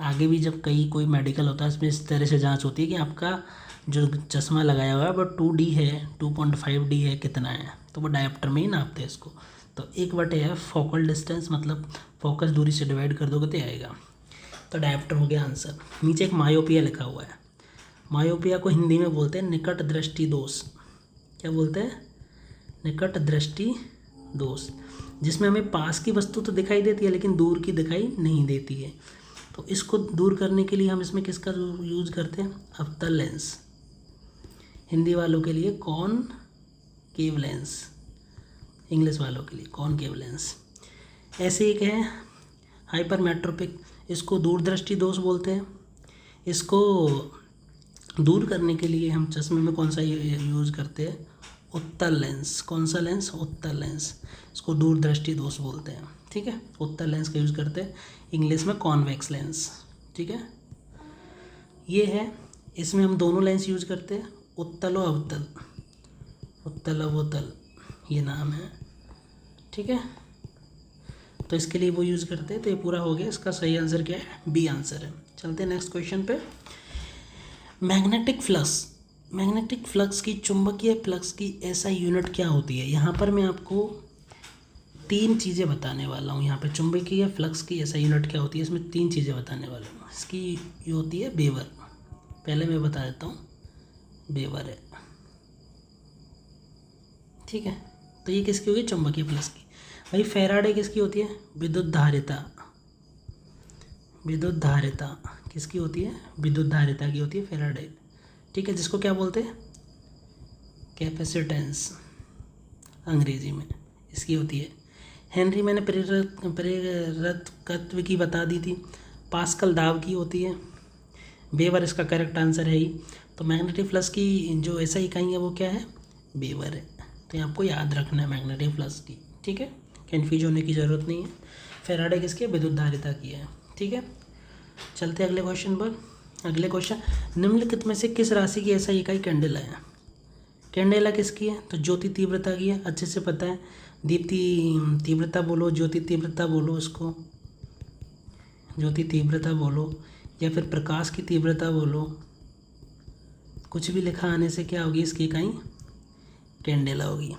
आगे भी जब कोई मेडिकल होता है इसमें इस तरह से जांच होती है कि आपका जो चश्मा लगाया हुआ है वो 2D है, 2.5D है, कितना है, तो वो डायोप्टर में ही नापते हैं इसको। तो 1/f फोकल डिस्टेंस, मतलब फोकस दूरी से डिवाइड कर दोगे तो आएगा। तो डायोप्टर हो गया आंसर। नीचे एक मायोपिया लिखा हुआ है। मायोपिया को हिंदी में बोलते हैं निकट दृष्टि दोष। क्या बोलते हैं, निकट दृष्टि दोष, जिसमें हमें पास की वस्तु तो दिखाई देती है लेकिन दूर की दिखाई नहीं देती है। तो इसको दूर करने के लिए हम इसमें किसका यूज करते हैं, अवतल लेंस। हिंदी वालों के लिए कॉनकेव लेंस, इंग्लिश वालों के लिए कॉनकेव लेंस। ऐसे एक है हाइपरमेट्रोपिक, इसको दूरदृष्टि दोष बोलते हैं। इसको दूर करने के लिए हम चश्मे में कौन सा यूज करते हैं, उत्तल लेंस। कौन सा लेंस, उत्तल लेंस, इसको दूरदृष्टि दोष बोलते हैं। ठीक है, उत्तल लेंस का यूज़ करते हैं, इंग्लिश में कॉन्वेक्स लेंस। ठीक है, ये है, इसमें हम दोनों लेंस यूज करते हैं, उत्तल और अवतल, उत्तल अवतल ये नाम है। ठीक है, तो इसके लिए वो यूज़ करते हैं। तो ये पूरा हो गया, इसका सही आंसर क्या है, बी आंसर है। चलते हैं नेक्स्ट क्वेश्चन पे। मैग्नेटिक फ्लक्स की, चुंबकीय फ्लक्स की SI यूनिट क्या होती है। यहाँ पर मैं आपको 3 चीज़ें बताने वाला हूँ। यहाँ पे चुंबकीय फ्लक्स की SI यूनिट क्या होती है, इसमें 3 चीज़ें बताने वाला हूँ। इसकी ये होती है वेबर, पहले मैं बता देता हूँ, वेबर है। ठीक है, तो ये किसकी होगी, चुंबकीय फ्लक्स की। भाई फैराडे किसकी होती है, विद्युत धारिता किसकी होती है, विद्युत धारिता की होती है फैराडे। ठीक है, जिसको क्या बोलते हैं, कैपेसिटेंस अंग्रेजी में इसकी होती है। हेनरी मैंने प्रेरकत्व की बता दी थी। पास्कल दाब की होती है। बेवर इसका करेक्ट आंसर है ही। तो मैग्नेटिक फ्लक्स की जो ऐसा इकाई है वो क्या है, बेवर है। तो ये आपको याद रखना है मैग्नेटिक फ्लक्स की, ठीक है, कन्फ्यूज होने की ज़रूरत नहीं है। फैराडे किसकी है, विद्युत धारिता की है, ठीक है। चलते हैं अगले क्वेश्चन पर। अगले क्वेश्चन, निम्नलिखित में से किस राशि की ऐसा इकाई कैंडेला है। कैंडेला किसकी है, तो ज्योति तीव्रता की है, अच्छे से पता है। दीप्ति तीव्रता बोलो, ज्योति तीव्रता बोलो, इसको ज्योति तीव्रता बोलो या फिर प्रकाश की तीव्रता बोलो, कुछ भी लिखा आने से क्या होगी इसकी इकाई, कैंडेला होगी।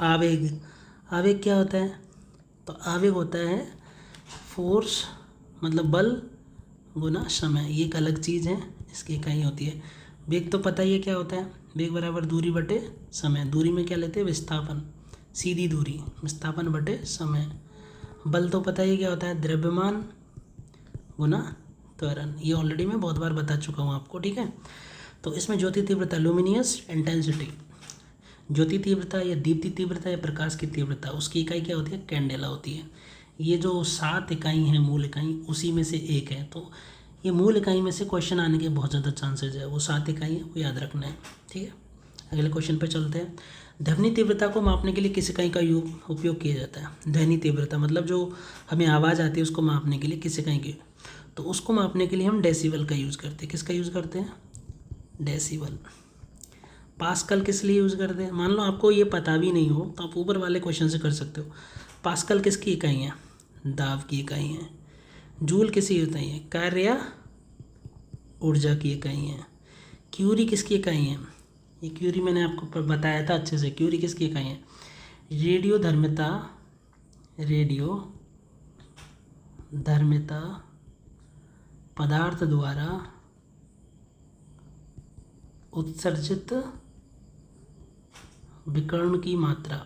आवेग, आवेग क्या होता है, तो आवेग होता है फोर्स, मतलब बल गुना समय, ये एक अलग चीज़ है, इसकी इकाई होती है। वेग तो पता ही है क्या होता है, वेग बराबर दूरी बटे समय। दूरी में क्या लेते हैं, विस्थापन, सीधी दूरी, विस्थापन बटे समय। बल तो पता ही क्या होता है, द्रव्यमान गुना त्वरण, ये ऑलरेडी मैं बहुत बार बता चुका हूँ आपको, ठीक है। तो इसमें ज्योति तीव्रता, लुमिनियस इंटेंसिटी, ज्योति तीव्रता या दीप्ति तीव्रता या प्रकाश की तीव्रता, उसकी इकाई क्या होती है, कैंडेला होती है। ये जो 7 इकाई हैं मूल इकाई, उसी में से एक है। तो ये मूल इकाई में से क्वेश्चन आने के बहुत ज़्यादा चांसेज है, वो 7 इकाई है, वो याद रखना है, ठीक है। अगले क्वेश्चन पे चलते हैं। ध्वनि तीव्रता को मापने के लिए किस इकाई का उपयोग किया जाता है। ध्वनि तीव्रता मतलब जो हमें आवाज़ आती है उसको मापने के लिए किस इकाई की, तो उसको मापने के लिए हम डेसिबल का यूज़ करते हैं। किसका यूज़ करते हैं, डेसिबल। पास्कल किस लिए यूज़ करते हैं, मान लो आपको ये पता भी नहीं हो तो आप ऊपर वाले क्वेश्चन से कर सकते हो। पास्कल किसकी इकाई है, दाब की इकाई है। जूल किसकी इकाई है, कार्य या ऊर्जा की इकाई है। क्यूरी किसकी इकाई है, ये क्यूरी मैंने आपको बताया था अच्छे से। क्यूरी किसकी इकाई है, रेडियो धर्मिता, रेडियो धर्मिता पदार्थ द्वारा उत्सर्जित विकिरण की मात्रा,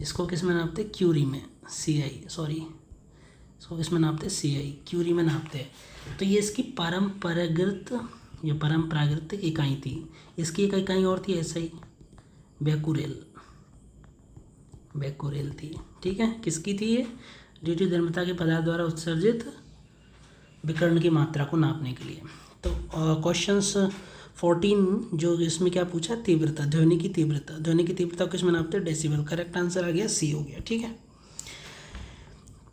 इसको किस में नापते हैं, क्यूरी में, CI, सॉरी, इसको किस में नापते हैं, CI, क्यूरी में नापते हैं। तो ये इसकी परंपरागत या परंपरागत इकाई थी। इसकी एक इकाई और थी SI, बेकुरेल, बेकुरेल थी, ठीक है। किसकी थी ये, रेडियो धर्मिता के पदार्थ द्वारा उत्सर्जित विकिरण की मात्रा को नापने के लिए। तो क्वेश्चंस 14 जो इसमें क्या पूछा, तीव्रता, ध्वनि की तीव्रता, ध्वनि की तीव्रता को किस में नापते हैं, डेसिबल। करेक्ट आंसर आ गया C हो गया, ठीक है।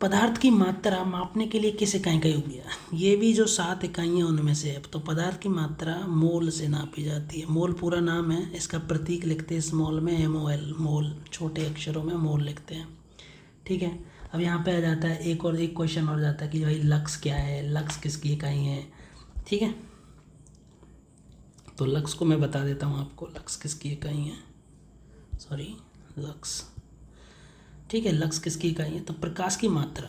पदार्थ की मात्रा मापने के लिए किस इकाई का यूज किया, ये भी जो 7 इकाइयाँ उनमें से है। तो पदार्थ की मात्रा मोल से नापी जाती है। मोल पूरा नाम है, इसका प्रतीक लिखते हैं स्मॉल में MOL, मोल, छोटे अक्षरों में मोल लिखते हैं, ठीक है। अब यहाँ पे आ जाता है एक क्वेश्चन और जाता है कि भाई लक्स क्या है, लक्स किसकी इकाई है, ठीक है। तो लक्स को मैं बता देता हूँ आपको, लक्स किसकी इकाई है, सॉरी, लक्स, ठीक है। लक्स किसकी इकाई है, तो प्रकाश की मात्रा,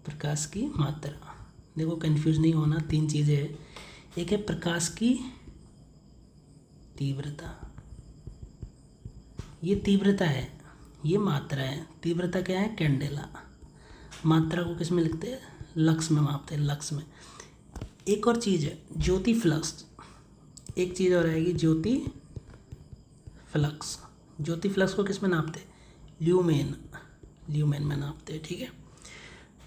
प्रकाश की मात्रा। देखो कंफ्यूज नहीं होना, 3 चीज़ें हैं। एक है प्रकाश की तीव्रता, ये तीव्रता है, ये मात्रा है। तीव्रता क्या है, कैंडेला। मात्रा को किस में लिखते हैं, लक्स में मापते हैं, लक्स में। एक और चीज़ है ज्योति फ्लक्स, एक चीज़ और आएगी ज्योति फ्लक्स। ज्योति फ्लक्स को किस में नापते हैं, ल्यूमेन, ल्यूमेन में नापते हैं, ठीक है।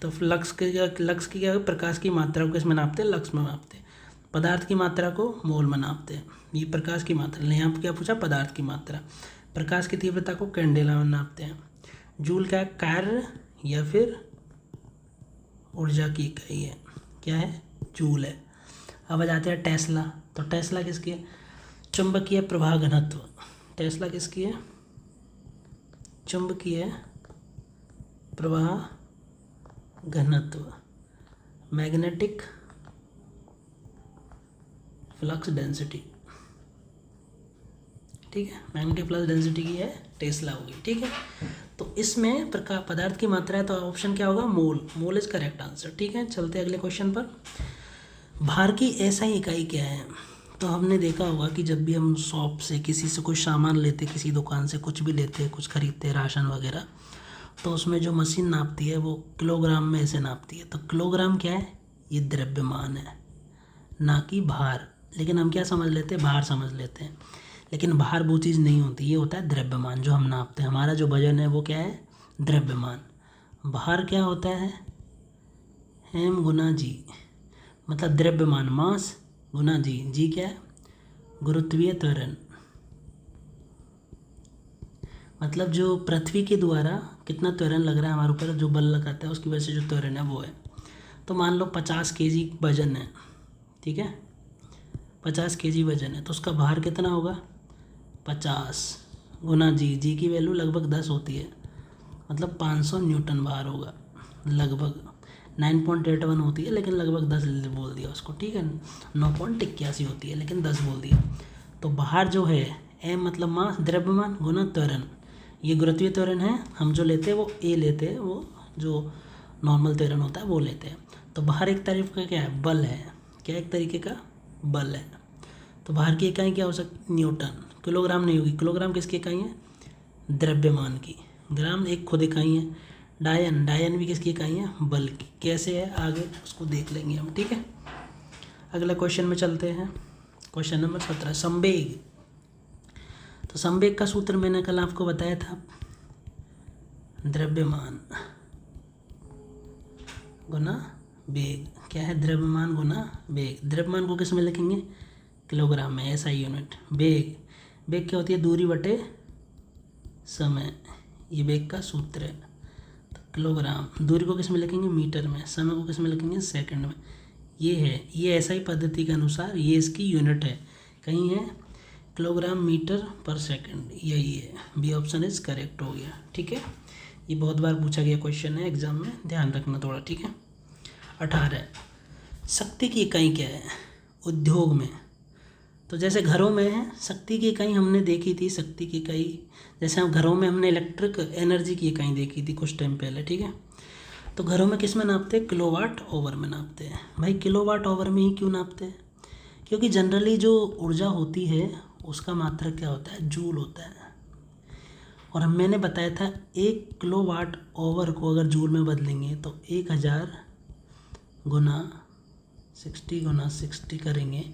तो लक्स की क्या है, प्रकाश की मात्रा को किस में नापते हैं, लक्स में नापते हैं। पदार्थ की मात्रा को मोल में नापते हैं। ये प्रकाश की मात्रा, यहाँ पर क्या पूछा, पदार्थ की मात्रा। प्रकाश की तीव्रता को कैंडेला में नापते हैं। जूल क्या है, कार्य या फिर ऊर्जा की इकाई है, क्या है, जूल है। अब आ जाते हैं टेस्ला। तो टेस्ला किसकी है, चुंबकीय प्रवाह घनत्व। टेस्ला किसकी है, चुंबकीय प्रवाह घनत्व, मैग्नेटिक फ्लक्स डेंसिटी, ठीक है। मैग्नेटिक फ्लक्स डेंसिटी की है, टेस्ला होगी, ठीक है। तो इसमें पदार्थ की मात्रा है, तो ऑप्शन क्या होगा, मोल, मोल इज करेक्ट आंसर, ठीक है। चलते अगले क्वेश्चन पर। भार की SI इकाई क्या है, तो हमने देखा होगा कि जब भी हम शॉप से किसी से कुछ सामान लेते, किसी दुकान से कुछ भी लेते, कुछ खरीदते, राशन वगैरह, तो उसमें जो मशीन नापती है वो किलोग्राम में ऐसे नापती है। तो किलोग्राम क्या है, ये द्रव्यमान है, ना कि भार। लेकिन हम क्या समझ लेते हैं, भार समझ लेते हैं। लेकिन भार वो चीज़ नहीं होती, ये होता है द्रव्यमान जो हम नापते हैं। हमारा जो वजन है वो क्या है, द्रव्यमान। भार क्या होता है एम गुना जी, मतलब द्रव्यमान मास गुना जी। जी क्या है? गुरुत्वीय त्वरण, मतलब जो पृथ्वी के द्वारा कितना त्वरण लग रहा है हमारे ऊपर, जो बल लगाता है उसकी वजह से जो त्वरण है वो है। तो मान लो 50 केजी वजन है, ठीक है, 50 केजी वजन है, तो उसका भार कितना होगा? 50 गुना जी। जी की वैल्यू लगभग 10 होती है, मतलब 500 न्यूटन भार होगा लगभग। 9.81 होती है लेकिन लगभग 10 बोल दिया उसको, ठीक है। 9.81 होती है लेकिन 10 बोल दिया। तो भार जो है एम मतलब मास, द्रव्यमान गुना त्वरण, ये गुरुत्वीय त्वरण है। हम जो लेते हैं वो ए लेते हैं, वो जो नॉर्मल त्वरण होता है वो लेते हैं। तो भार एक तरीके का क्या है? बल है। क्या एक तरीके का? बल है। तो भार की इकाई क्या हो सकती? न्यूटन। किलोग्राम नहीं होगी, किलोग्राम किसकी इकाई है? द्रव्यमान की। ग्राम एक खुद इकाई है। डायन, डायन भी किसकी इकाई है? बल की। कैसे है आगे उसको देख लेंगे हम, ठीक है। अगला क्वेश्चन में चलते हैं, क्वेश्चन नंबर 17, संवेग। तो संवेग का सूत्र मैंने कल आपको बताया था, द्रव्यमान गुना वेग। क्या है? द्रव्यमान गुना वेग। द्रव्यमान को किस में लिखेंगे? किलोग्राम में, ऐसा यूनिट। वेग, वेग क्या होती है? दूरी बटे समय, ये वेग का सूत्र है। तो किलोग्राम, दूरी को किस में लिखेंगे? मीटर में, समय को किस में लिखेंगे? सेकंड में। ये है, ये एसआई पद्धति के अनुसार ये इसकी यूनिट है। कहीं है किलोग्राम मीटर पर सेकंड, यही है। बी ऑप्शन इज करेक्ट हो गया, ठीक है। ये बहुत बार पूछा गया क्वेश्चन है एग्जाम में, ध्यान रखना थोड़ा, ठीक है। 18, शक्ति की इकाई क्या है उद्योग में? तो जैसे घरों में है, शक्ति की इकाई हमने देखी थी। शक्ति की इकाई जैसे हम घरों में हमने इलेक्ट्रिक एनर्जी की इकाई देखी थी कुछ टाइम पहले, ठीक है। तो घरों में किस में नापते हैं? किलोवाट ओवर में नापते हैं। भाई किलोवाट ओवर में ही क्यों नापते हैं? क्योंकि जनरली जो ऊर्जा होती है उसका मात्रक क्या होता है? जूल होता है। और मैंने बताया था 1 किलोवाट ओवर को अगर जूल में बदलेंगे तो 1000 गुना 60 करेंगे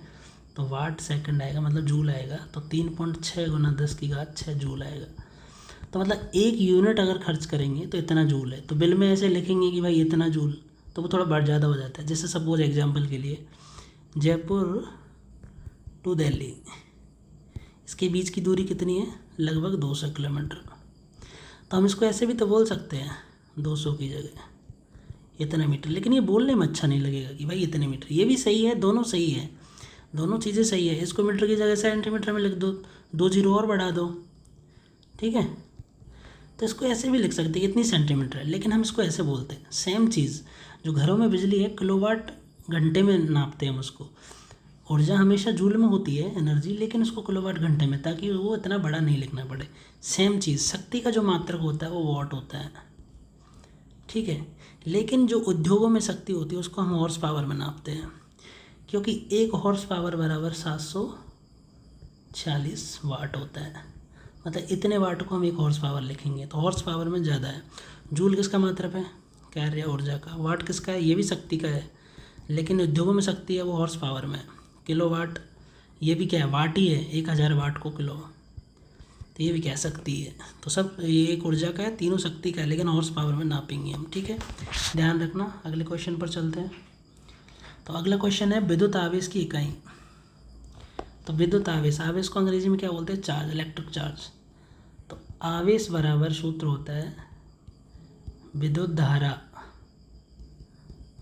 तो वाट सेकंड आएगा, मतलब जूल आएगा। तो 3.6 गुना 10⁶ जूल आएगा। तो मतलब एक यूनिट अगर खर्च करेंगे तो इतना जूल है। तो बिल में ऐसे लिखेंगे कि भाई इतना जूल, तो वो थोड़ा बढ़ ज़्यादा हो जाता है। जैसे सपोज एग्जांपल के लिए जयपुर टू दिल्ली, इसके बीच की दूरी कितनी है? लगभग 200 किलोमीटर। तो हम इसको ऐसे भी तो बोल सकते हैं 200 की जगह इतना मीटर, लेकिन ये बोलने में अच्छा नहीं लगेगा कि भाई इतने मीटर। ये भी सही है, दोनों सही है, दोनों चीज़ें सही है। इसको मीटर की जगह सेंटीमीटर में लिख दो, 2 जीरो और बढ़ा दो, ठीक है। तो इसको ऐसे भी लिख सकते हैं कितनी सेंटीमीटर है, लेकिन हम इसको ऐसे बोलते हैं। सेम चीज़ जो घरों में बिजली है, किलोवाट घंटे में नापते हैं हम उसको। ऊर्जा हमेशा जूल में होती है एनर्जी, लेकिन उसको किलोवाट घंटे में, ताकि वो इतना बड़ा नहीं लिखना पड़े। सेम चीज़, शक्ति का जो मात्रक होता है वो वॉट होता है, ठीक है। लेकिन जो उद्योगों में शक्ति होती है उसको हम हॉर्स पावर में नापते हैं, क्योंकि 1 हॉर्स पावर बराबर 740 वाट होता है। मतलब इतने वाट को हम 1 हॉर्स पावर लिखेंगे, तो हॉर्स पावर में ज़्यादा है। जूल किसका मात्रक है? कार्य ऊर्जा का। वाट किसका है? ये भी शक्ति का है, लेकिन उद्योगों में शक्ति है वो हॉर्स पावर में। किलो वाट, ये भी क्या है? वाट ही है, 1000 वाट को किलो, तो ये भी क्या शक्ति है। तो सब ये एक ऊर्जा का है, तीनों शक्ति का है, लेकिन हॉर्स पावर में नापेंगे हम, ठीक है। ध्यान रखना। अगले क्वेश्चन पर चलते हैं। तो अगला क्वेश्चन है विद्युत आवेश की इकाई। तो विद्युत आवेश, आवेश को अंग्रेजी में क्या बोलते हैं? Charge, electric charge. तो आवेश बराबर सूत्र होता है विद्युत धारा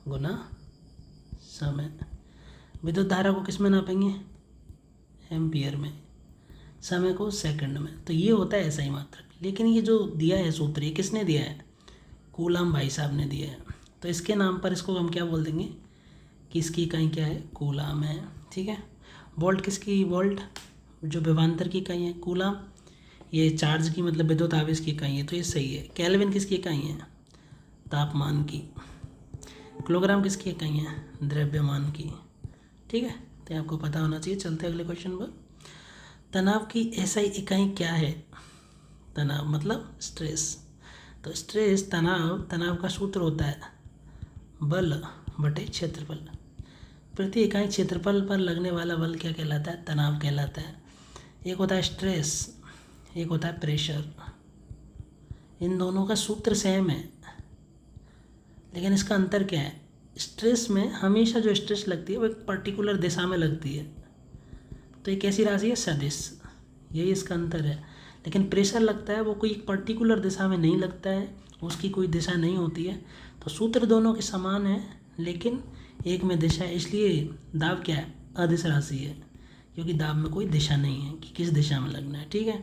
गुना समय। विद्युत धारा को किस में नापेंगे? एम्पियर में, समय को सेकंड में। तो ये होता है ऐसा ही मात्रक। लेकिन ये जो दिया है सूत्र, ये किसने दिया है? कूलाम भाई साहब ने दिया है। तो इसके नाम पर इसको हम क्या बोल देंगे कि इसकी इकाई क्या है? कूलाम है, ठीक है। वोल्ट किसकी? वोल्ट जो विभवांतर की इकाई है। कूलाम ये चार्ज की, मतलब विद्युत आवेश की इकाई है, तो ये सही है। केल्विन किसकी इकाई है? तापमान की। किलोग्राम किसकी इकाई है? द्रव्यमान की, ठीक है। तो आपको पता होना चाहिए। चलते हैं अगले क्वेश्चन पर। तनाव की एसआई इकाई क्या है? तनाव मतलब स्ट्रेस। तो स्ट्रेस, तनाव का सूत्र होता है बल बटे क्षेत्रफल। प्रति इकाई क्षेत्रफल पर लगने वाला बल क्या कहलाता है? तनाव कहलाता है। एक होता है स्ट्रेस, एक होता है प्रेशर। इन दोनों का सूत्र सेम है, लेकिन इसका अंतर क्या है? स्ट्रेस में हमेशा जो स्ट्रेस लगती है वो एक पर्टिकुलर दिशा में लगती है, तो एक ऐसी राशि है सदिश, यही इसका अंतर है। लेकिन प्रेशर लगता है वो कोई पर्टिकुलर दिशा में नहीं लगता है, उसकी कोई दिशा नहीं होती है। तो सूत्र दोनों के समान है लेकिन एक में दिशा है, इसलिए दाब क्या है, अदिश राशि है, क्योंकि दाब में कोई दिशा नहीं है कि किस दिशा में लगना है। ठीक है,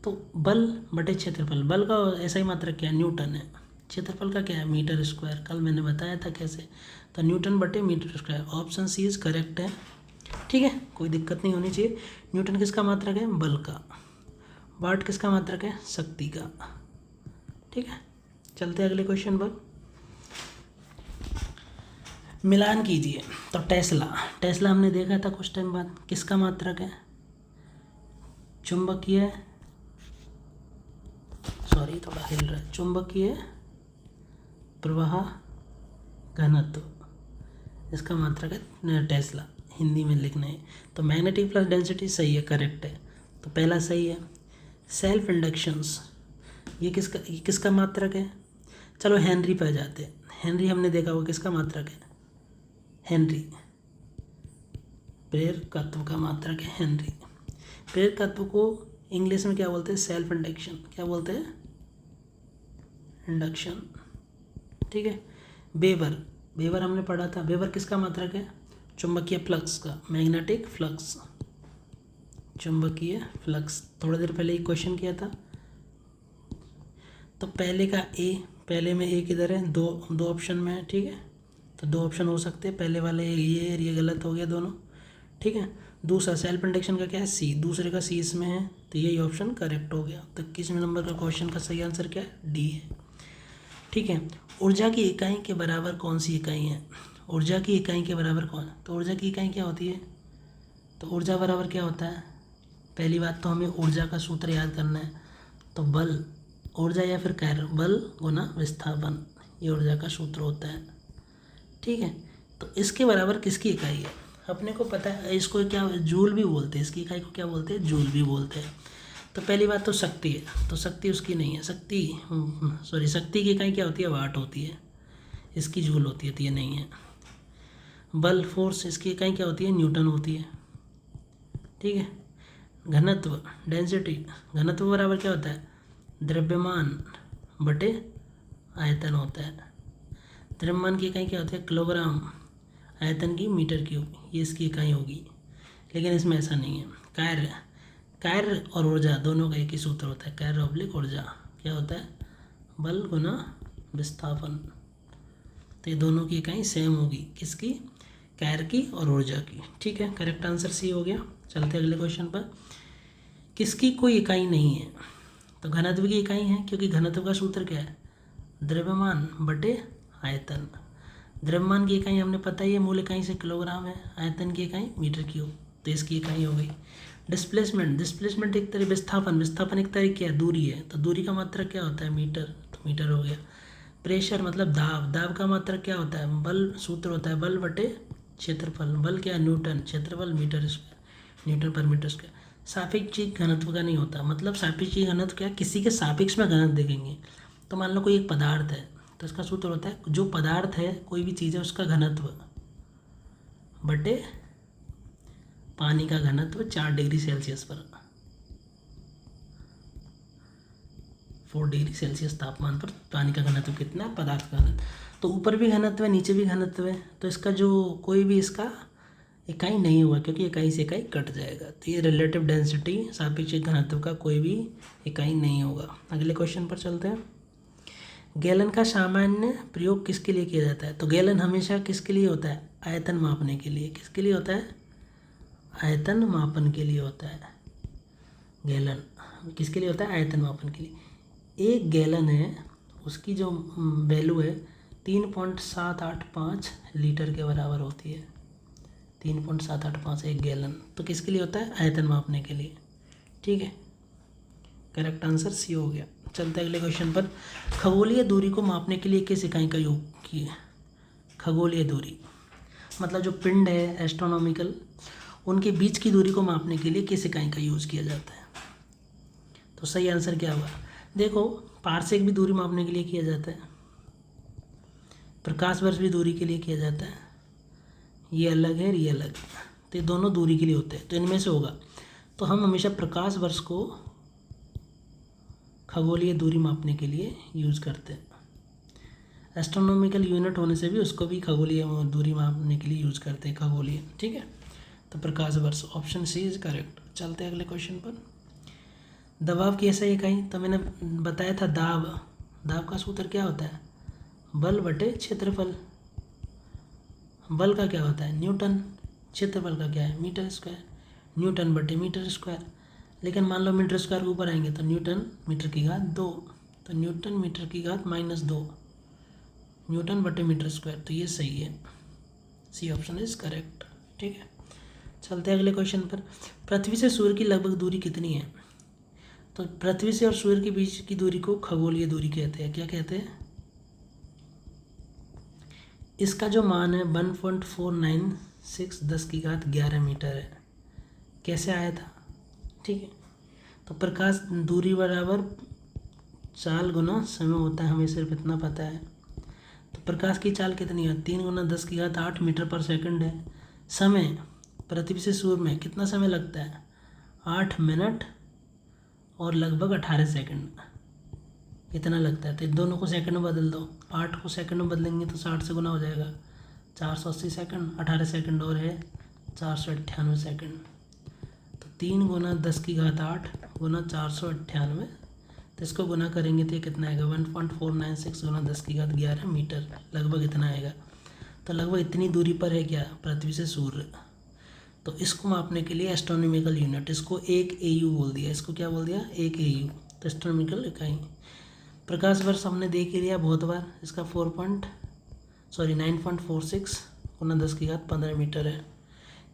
तो बल बटे क्षेत्रफल, बल का ऐसा ही मात्रक क्या है, न्यूटन है। क्षेत्रफल का क्या है, मीटर स्क्वायर, कल मैंने बताया था कैसे, तो न्यूटन बटे metre square, option C is correct है। ठीक है, कोई दिक्कत नहीं होनी चाहिए। न्यूटन किसका मात्रक है, बल का। वाट किसका मात्रक है, शक्ति का। ठीक है, चलते हैं अगले क्वेश्चन पर। मिलान कीजिए, तो टेस्ला हमने देखा था कुछ टाइम बाद, किसका मात्रक है, चुंबकीय, सॉरी थोड़ा हिल रहा है, चुंबकीय प्रवाह घनत्व, इसका मात्रक है टेस्ला, हिंदी में लिखना है। तो मैग्नेटिक फ्लक्स डेंसिटी सही है, करेक्ट है, तो पहला सही है। सेल्फ इंडक्शंस, ये किसका मात्रक है, चलो हेनरी पे जाते हैं। हेनरी हमने देखा वो किसका मात्रक है, हेनरी, प्रेरकत्व का मात्रक है हेनरी। प्रेरकत्व को इंग्लिश में क्या बोलते हैं, सेल्फ इंडक्शन, क्या बोलते हैं, इंडक्शन। ठीक है, वेबर हमने पढ़ा था, वेबर किसका मात्रक है, चुंबकीय फ्लक्स का, मैग्नेटिक फ्लक्स, चुंबकीय फ्लक्स, थोड़ी देर पहले एक क्वेश्चन किया था। तो पहले का ए, पहले में ए किधर है, दो ऑप्शन में है। ठीक है, तो दो ऑप्शन हो सकते हैं, पहले वाले ये और ये गलत हो गया दोनों। ठीक है, दूसरा सेल्फ इंडक्शन का क्या है, सी, दूसरे का सी इसमें है, तो यही ऑप्शन करेक्ट हो गया। तो 21वें नंबर का क्वेश्चन का सही आंसर क्या है, डी है। ठीक है, ऊर्जा की इकाई के बराबर कौन सी इकाई है, ऊर्जा की इकाई के बराबर कौन, तो ऊर्जा की इकाई क्या होती है, तो ऊर्जा बराबर क्या होता है, पहली बात तो हमें ऊर्जा का सूत्र याद करना है, तो बल, ऊर्जा या फिर कार्य, बल गुना विस्थापन, ये ऊर्जा का सूत्र होता है। ठीक है, तो इसके बराबर किसकी इकाई है, अपने को पता है, इसको क्या जूल भी बोलते हैं, इसकी इकाई को क्या बोलते हैं, जूल भी बोलते हैं। तो पहली बात तो शक्ति है, तो शक्ति उसकी नहीं है, शक्ति की इकाई क्या होती है, वाट होती है, इसकी जूल होती है, तो ये नहीं है। बल, फोर्स, इसकी इकाई क्या होती है, न्यूटन होती है। ठीक है, घनत्व, डेंसिटी, घनत्व बराबर क्या होता है, द्रव्यमान बटे आयतन होता है। द्रव्यमान की इकाई क्या होती है, किलोग्राम, आयतन की मीटर क्यूब, ये इसकी इकाई होगी। लेकिन इसमें ऐसा नहीं है। कार्य और ऊर्जा दोनों का एक ही सूत्र होता है, कार्य ऑब्लिक ऊर्जा, क्या होता है, बल गुना विस्थापन। तो ये दोनों की इकाई सेम होगी, किसकी, कार्य की और ऊर्जा की। ठीक है, करेक्ट आंसर सी हो गया। चलते अगले क्वेश्चन पर। किसकी कोई इकाई नहीं है, तो घनत्व की इकाई है, क्योंकि घनत्व का सूत्र क्या है, द्रव्यमान बटे आयतन। द्रव्यमान की इकाई हमने पता ही है, मूल इकाई से किलोग्राम है, आयतन की इकाई मीटर क्यूब, तो इसकी इकाई हो गई। डिस्प्लेसमेंट एक तरह, विस्थापन एक तरह क्या है, दूरी है, तो दूरी का मात्रक क्या होता है, मीटर, तो मीटर हो गया। प्रेशर मतलब दाब का मात्रक क्या होता है, बल, सूत्र होता है बल बटे क्षेत्रफल, बल क्या है, न्यूटन, क्षेत्रफल मीटर स्क्वायर, न्यूटन पर मीटर स्क्वायर। सापेक्षिक घनत्व का नहीं होता, मतलब सापेक्षिक घनत्व क्या, किसी के सापेक्ष में घनत्व देखेंगे। तो मान लो कोई एक पदार्थ है, तो इसका सूत्र होता है, जो पदार्थ है, कोई भी चीज़ है, उसका घनत्व बटे पानी का घनत्व 4 डिग्री सेल्सियस पर, 4 डिग्री सेल्सियस तापमान पर पानी का घनत्व कितना है, पदार्थ का घनत्व। तो ऊपर भी घनत्व है, नीचे भी घनत्व है, तो इसका जो कोई भी इसका इकाई नहीं हुआ, क्योंकि इकाई से इकाई कट जाएगा। तो ये रिलेटिव डेंसिटी, सापेक्षिक घनत्व का कोई भी इकाई नहीं होगा। अगले क्वेश्चन पर चलते हैं। गैलन का सामान्य प्रयोग किसके लिए किया जाता है, तो गैलन हमेशा किसके लिए होता है, आयतन मापने के लिए। किसके लिए होता है, आयतन मापन के लिए होता है। गैलन किसके लिए होता है, आयतन मापन के लिए। एक गैलन है, उसकी जो वैल्यू है 3.785 लीटर के बराबर होती है, 3.785 एक गैलन। तो किसके लिए होता है, आयतन मापने के लिए। ठीक है, करेक्ट आंसर सी हो गया। चलते अगले क्वेश्चन पर। खगोलीय दूरी को मापने के लिए किस इकाई का उपयोग किया, खगोलीय दूरी मतलब जो पिंड है एस्ट्रोनॉमिकल, उनके बीच की दूरी को मापने के लिए किस इकाई का यूज़ किया जाता है। तो सही आंसर क्या होगा, देखो पारसेक भी दूरी मापने के लिए किया जाता है, प्रकाश वर्ष भी दूरी के लिए किया जाता है, ये अलग है, ये अलग है, तो ये दोनों दूरी के लिए होते हैं, तो इनमें से होगा। तो हम हमेशा प्रकाश वर्ष को खगोलीय दूरी मापने के लिए यूज़ करते हैं। एस्ट्रोनॉमिकल यूनिट होने से भी उसको भी खगोलीय दूरी मापने के लिए यूज़ करते हैं, खगोलीय। ठीक है, तो प्रकाश वर्ष, ऑप्शन सी इज करेक्ट। चलते हैं अगले क्वेश्चन पर। दबाव की ऐसा इकाई, तो मैंने बताया था दाब। दाब का सूत्र क्या होता है? बल बटे क्षेत्रफल। बल का क्या होता है? न्यूटन। क्षेत्रफल का क्या है? Metre square. न्यूटन बटे मीटर स्क्वायर। लेकिन मान लो मीटर स्क्वायर के ऊपर आएंगे तो न्यूटन मीटर की घात 2, तो न्यूटन मीटर की घात -2 न्यूटन बटे मीटर स्क्वायर, तो ये सही है, सी ऑप्शन इज करेक्ट। ठीक है, चलते हैं अगले क्वेश्चन पर। पृथ्वी से सूर्य की लगभग दूरी कितनी है? तो पृथ्वी से और सूर्य के बीच की दूरी को खगोलीय दूरी कहते हैं। क्या कहते हैं? इसका जो मान है 1.496 10⁻11 मीटर है। कैसे आया था? ठीक है, तो प्रकाश दूरी बराबर चाल गुना समय होता है, हमें सिर्फ इतना पता है। तो प्रकाश की चाल कितनी है? 3 × 10⁸ मीटर पर सेकंड है। समय पृथ्वी से सूर्य में कितना समय लगता है? 8 मिनट और लगभग 18 सेकंड, इतना लगता है। तो दोनों को सेकंड में बदल दो, 8 को सेकंड में बदलेंगे तो 60 से गुना हो जाएगा, 480 सेकंड, 18 सेकंड और है 498 सेकंड। तो 3 × 10⁸ गुना 498, तो इसको गुना करेंगे तो ये कितना आएगा? 1.496 × 10⁻11 मीटर, लगभग इतना आएगा। तो लगभग इतनी दूरी पर है क्या? पृथ्वी से सूर्य। तो इसको मापने के लिए एस्ट्रोनॉमिकल यूनिट, इसको 1 AU बोल दिया। इसको क्या बोल दिया? 1 AU, तो एस्ट्रोनॉमिकल इकाई। प्रकाश वर्ष हमने देख ही लिया बहुत बार, इसका 9.46 × 10⁻15 मीटर है।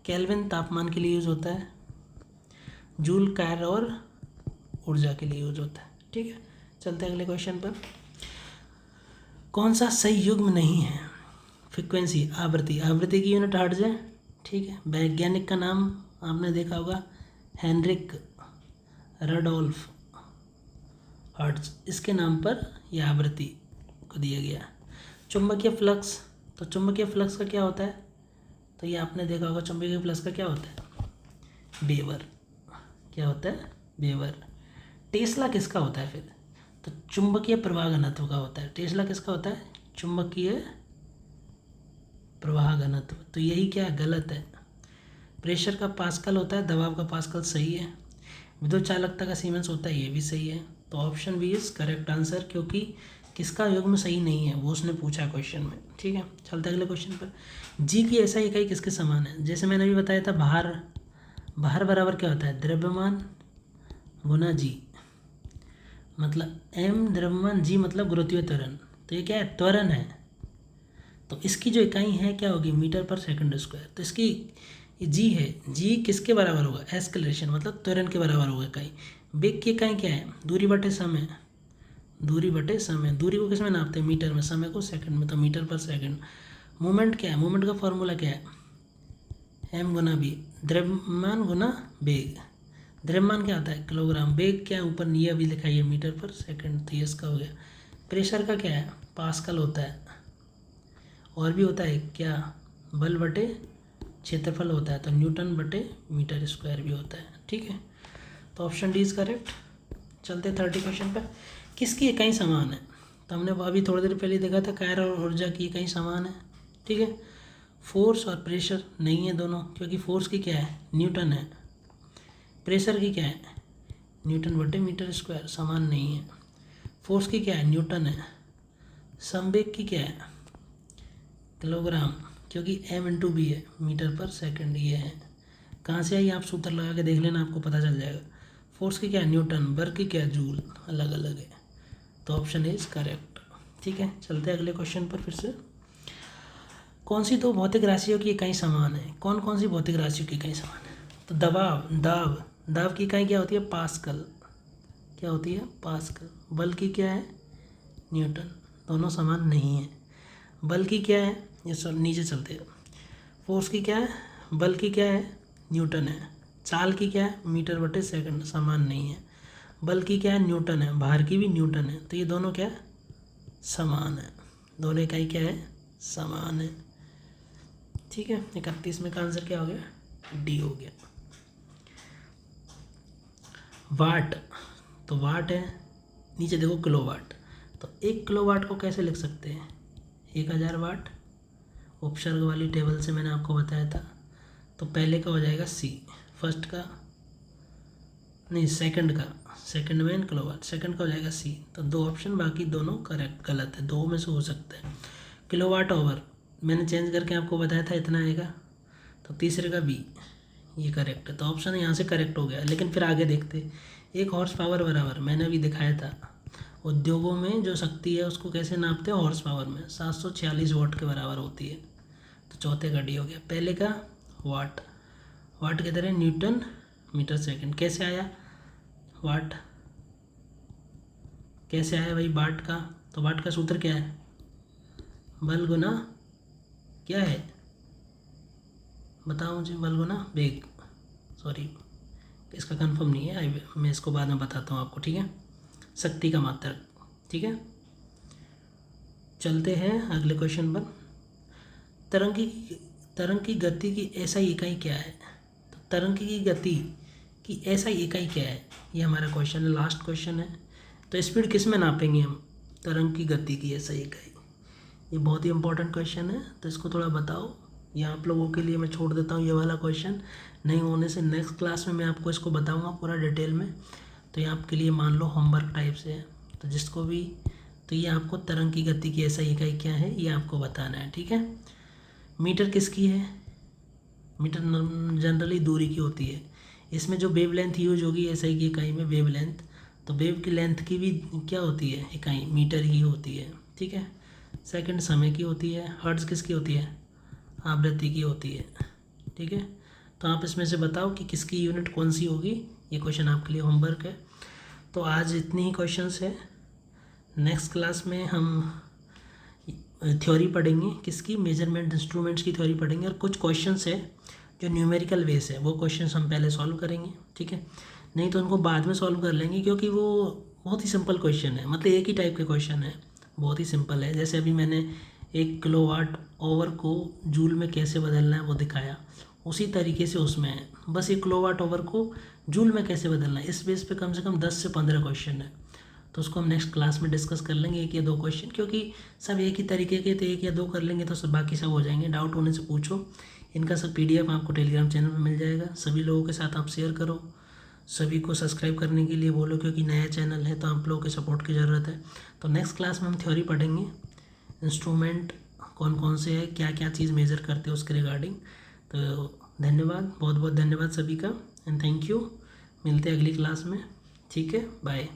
केल्विन तापमान के लिए यूज़ होता है, जूल कैर और ऊर्जा के लिए यूज होता है। ठीक है, चलते हैं अगले क्वेश्चन पर। कौन सा सही युग्म नहीं है? फ्रीक्वेंसी, आवृत्ति। आवृत्ति की यूनिट हर्ट्ज है। ठीक है, वैज्ञानिक का नाम आपने देखा होगा, हेनरिक रडोल्फ हर्ट्ज, इसके नाम पर यह आवृत्ति को दिया गया। चुंबकीय फ्लक्स, तो चुंबकीय फ्लक्स का क्या होता है? तो ये आपने देखा होगा, चुंबकीय फ्लक्स का क्या होता है? वेबर। क्या होता है? वेबर। टेस्ला किसका होता है फिर? तो चुंबकीय प्रवाह घनत्व का होता है। टेस्ला किसका होता है? चुंबकीय प्रवाह घनत्व। तो यही क्या है? गलत है। प्रेशर का पास्कल होता है, दबाव का पास्कल सही है। विद्युत चालकता का सीमेंस होता है, ये भी सही है। तो option B is correct answer, क्योंकि किसका युग्म सही नहीं है वो उसने पूछा क्वेश्चन में। ठीक है, चलते अगले क्वेश्चन पर। जी की ऐसा इकाई किसके समान है? जैसे मैंने अभी बताया था, भार। भार बराबर क्या होता है? द्रव्यमान गुना जी, मतलब m द्रव्यमान, जी मतलब गुरुत्वीय त्वरण। तो ये क्या है? त्वरण है। तो इसकी जो इकाई है क्या होगी? मीटर पर सेकंड स्क्वायर। तो इसकी जी है, जी किसके बराबर होगा? एक्सेलरेशन मतलब त्वरण के बराबर होगा इकाई। वेग की इकाई क्या है? दूरी बटे समय। दूरी बटे समय, दूरी को किस में नापते हैं? मीटर में, समय को सेकंड में, तो मीटर पर सेकंड। मूवमेंट क्या है? मूवमेंट का फॉर्मूला क्या है? m गुना b, द्रव्यमान गुना वेग। द्रव्यमान क्या होता है? किलोग्राम। वेग क्या है? ऊपर ये अभी लिखा है मीटर पर सेकंड, तो ये इसका हो गया। प्रेशर का क्या है? पास्कल होता है। और भी होता है क्या? बल बटे क्षेत्रफल होता है, तो न्यूटन बटे मीटर स्क्वायर भी होता है। ठीक है, तो ऑप्शन डी इज करेक्ट। चलते 30 क्वेश्चन पर। किसकी इकाई समान है? तो हमने अभी थोड़ी देर पहले देखा था, कार्य और ऊर्जा की इकाई समान है। ठीक है, फोर्स और प्रेशर नहीं है दोनों, क्योंकि फोर्स की क्या है? न्यूटन है। प्रेशर की क्या है? न्यूटन बटे मीटर स्क्वायर, समान नहीं है। फोर्स की क्या है? न्यूटन है। संवेग की क्या है? किलोग्राम, क्योंकि m × b है, मीटर पर सेकंड ये है। कहाँ से आई? आप सूत्र लगा के देख लेना, आपको पता चल जाएगा। फोर्स की क्या है? न्यूटन। वर्क की क्या है? जूल। अलग अलग है, तो ऑप्शन इज करेक्ट। ठीक है, चलते हैं अगले क्वेश्चन पर फिर से। कौन सी दो भौतिक राशियों की इकाई समान है? कौन कौन सी भौतिक राशियों की इकाई समान है? तो दबाव, दाब, दाब की इकाई क्या होती है? पास्कल। क्या होती है? पास्कल। बल की क्या है? न्यूटन। दोनों समान नहीं है। बल की क्या है? ये सब नीचे चलते हैं। फोर्स की क्या है? बल की क्या है? न्यूटन है। चाल की क्या है? मीटर बटे सेकंड, समान नहीं है। बल की क्या है? न्यूटन है। भार की भी न्यूटन है, तो ये दोनों क्या है? समान है। दोनों इकाई क्या है? समान है। ठीक है, 31 का आंसर क्या हो गया? डी हो गया। वाट, तो वाट है, नीचे देखो किलोवाट, तो 1 किलोवाट को कैसे लिख सकते हैं? 1000 वाट, उपसर्ग वाली टेबल से मैंने आपको बताया था। तो पहले का हो जाएगा सी, फर्स्ट का नहीं सेकंड का, सेकंड में किलोवाट, सेकंड का हो जाएगा सी। तो 2 ऑप्शन, बाकी दोनों करेक्ट गलत है, 2 में से हो सकता है। किलोवाट आवर मैंने चेंज करके आपको बताया था इतना आएगा, तो तीसरे का बी, ये करेक्ट है। तो ऑप्शन यहाँ से करेक्ट हो गया। लेकिन फिर आगे देखते, 1 हॉर्स पावर बराबर, मैंने अभी दिखाया था उद्योगों में जो शक्ति है उसको कैसे नापते हैं, हॉर्स पावर में 746 वाट के बराबर होती है। तो चौथे का डी हो गया। पहले का वाट, वाट की तरह न्यूटन मीटर सेकंड, कैसे आया वाट, कैसे आया भाई वाट का? तो वाट का सूत्र क्या है? बल गुना क्या है, बताओ मुझे, बल गुना वेग, सॉरी इसका कंफर्म नहीं है, मैं इसको बाद में बताता हूँ आपको। ठीक है, शक्ति का मात्रक। ठीक है, चलते हैं अगले क्वेश्चन पर। तरंग की गति की एसआई इकाई क्या है? तो तरंग की गति की एसआई इकाई क्या है, ये हमारा क्वेश्चन है, लास्ट क्वेश्चन है। तो स्पीड किस में नापेंगे हम? तरंग की गति की एसआई इकाई, ये बहुत ही इंपॉर्टेंट क्वेश्चन है, तो इसको थोड़ा बताओ। ये आप लोगों के लिए मैं छोड़ देता हूँ ये वाला क्वेश्चन, नहीं होने से नेक्स्ट क्लास में मैं आपको इसको बताऊँगा पूरा डिटेल में। तो ये आपके लिए मान लो होमवर्क टाइप से है, तो जिसको भी, तो ये आपको तरंग की गति की एसआई इकाई क्या है ये आपको बताना है। ठीक है, मीटर किसकी है? मीटर जनरली दूरी की होती है। इसमें जो वेव लेंथ यूज होगी एसआई की इकाई में, वेव लेंथ, तो वेव की लेंथ की भी क्या होती है इकाई, मीटर ही होती है। ठीक है, सेकंड समय की होती है, हर्ट्ज किसकी होती है? आवृत्ति की होती है। ठीक है, तो आप इसमें से बताओ कि किसकी यूनिट कौन सी होगी, ये क्वेश्चन आपके लिए होमवर्क है। तो आज इतनी ही क्वेश्चंस है, नेक्स्ट क्लास में हम थ्योरी पढ़ेंगे, किसकी? मेजरमेंट इंस्ट्रूमेंट्स की थ्योरी पढ़ेंगे, और कुछ क्वेश्चंस है जो न्यूमेरिकल बेस है, वो क्वेश्चंस हम पहले सॉल्व करेंगे। ठीक है, नहीं तो उनको बाद में सॉल्व कर लेंगे, क्योंकि वो बहुत ही सिंपल क्वेश्चन है, मतलब एक ही टाइप के क्वेश्चन है, बहुत ही सिंपल है। जैसे अभी मैंने 1 किलोवाट आवर को जूल में कैसे बदलना है वो दिखाया, उसी तरीके से उसमें है, बस 1 किलोवाट आवर को जूल में कैसे बदलना है, इस बेस पे कम से कम 10 से 15 क्वेश्चन है। तो उसको हम नेक्स्ट क्लास में डिस्कस कर लेंगे, 1 या 2 क्वेश्चन, क्योंकि सब एक ही तरीके के, तो 1 या 2 कर लेंगे तो सब बाकी सब हो जाएंगे। डाउट होने से पूछो, इनका सब PDF आपको टेलीग्राम चैनल में मिल जाएगा। सभी लोगों के साथ आप शेयर करो, सभी को सब्सक्राइब करने के लिए बोलो, क्योंकि नया चैनल है तो आप लोगों के सपोर्ट की ज़रूरत है। तो नेक्स्ट क्लास में हम थ्योरी पढ़ेंगे, इंस्ट्रूमेंट कौन कौन से है, क्या क्या चीज़ मेज़र करते हैं उसके रिगार्डिंग। तो धन्यवाद, बहुत बहुत धन्यवाद सभी का, एंड थैंक यू। मिलते हैं अगली क्लास में। ठीक है, बाय।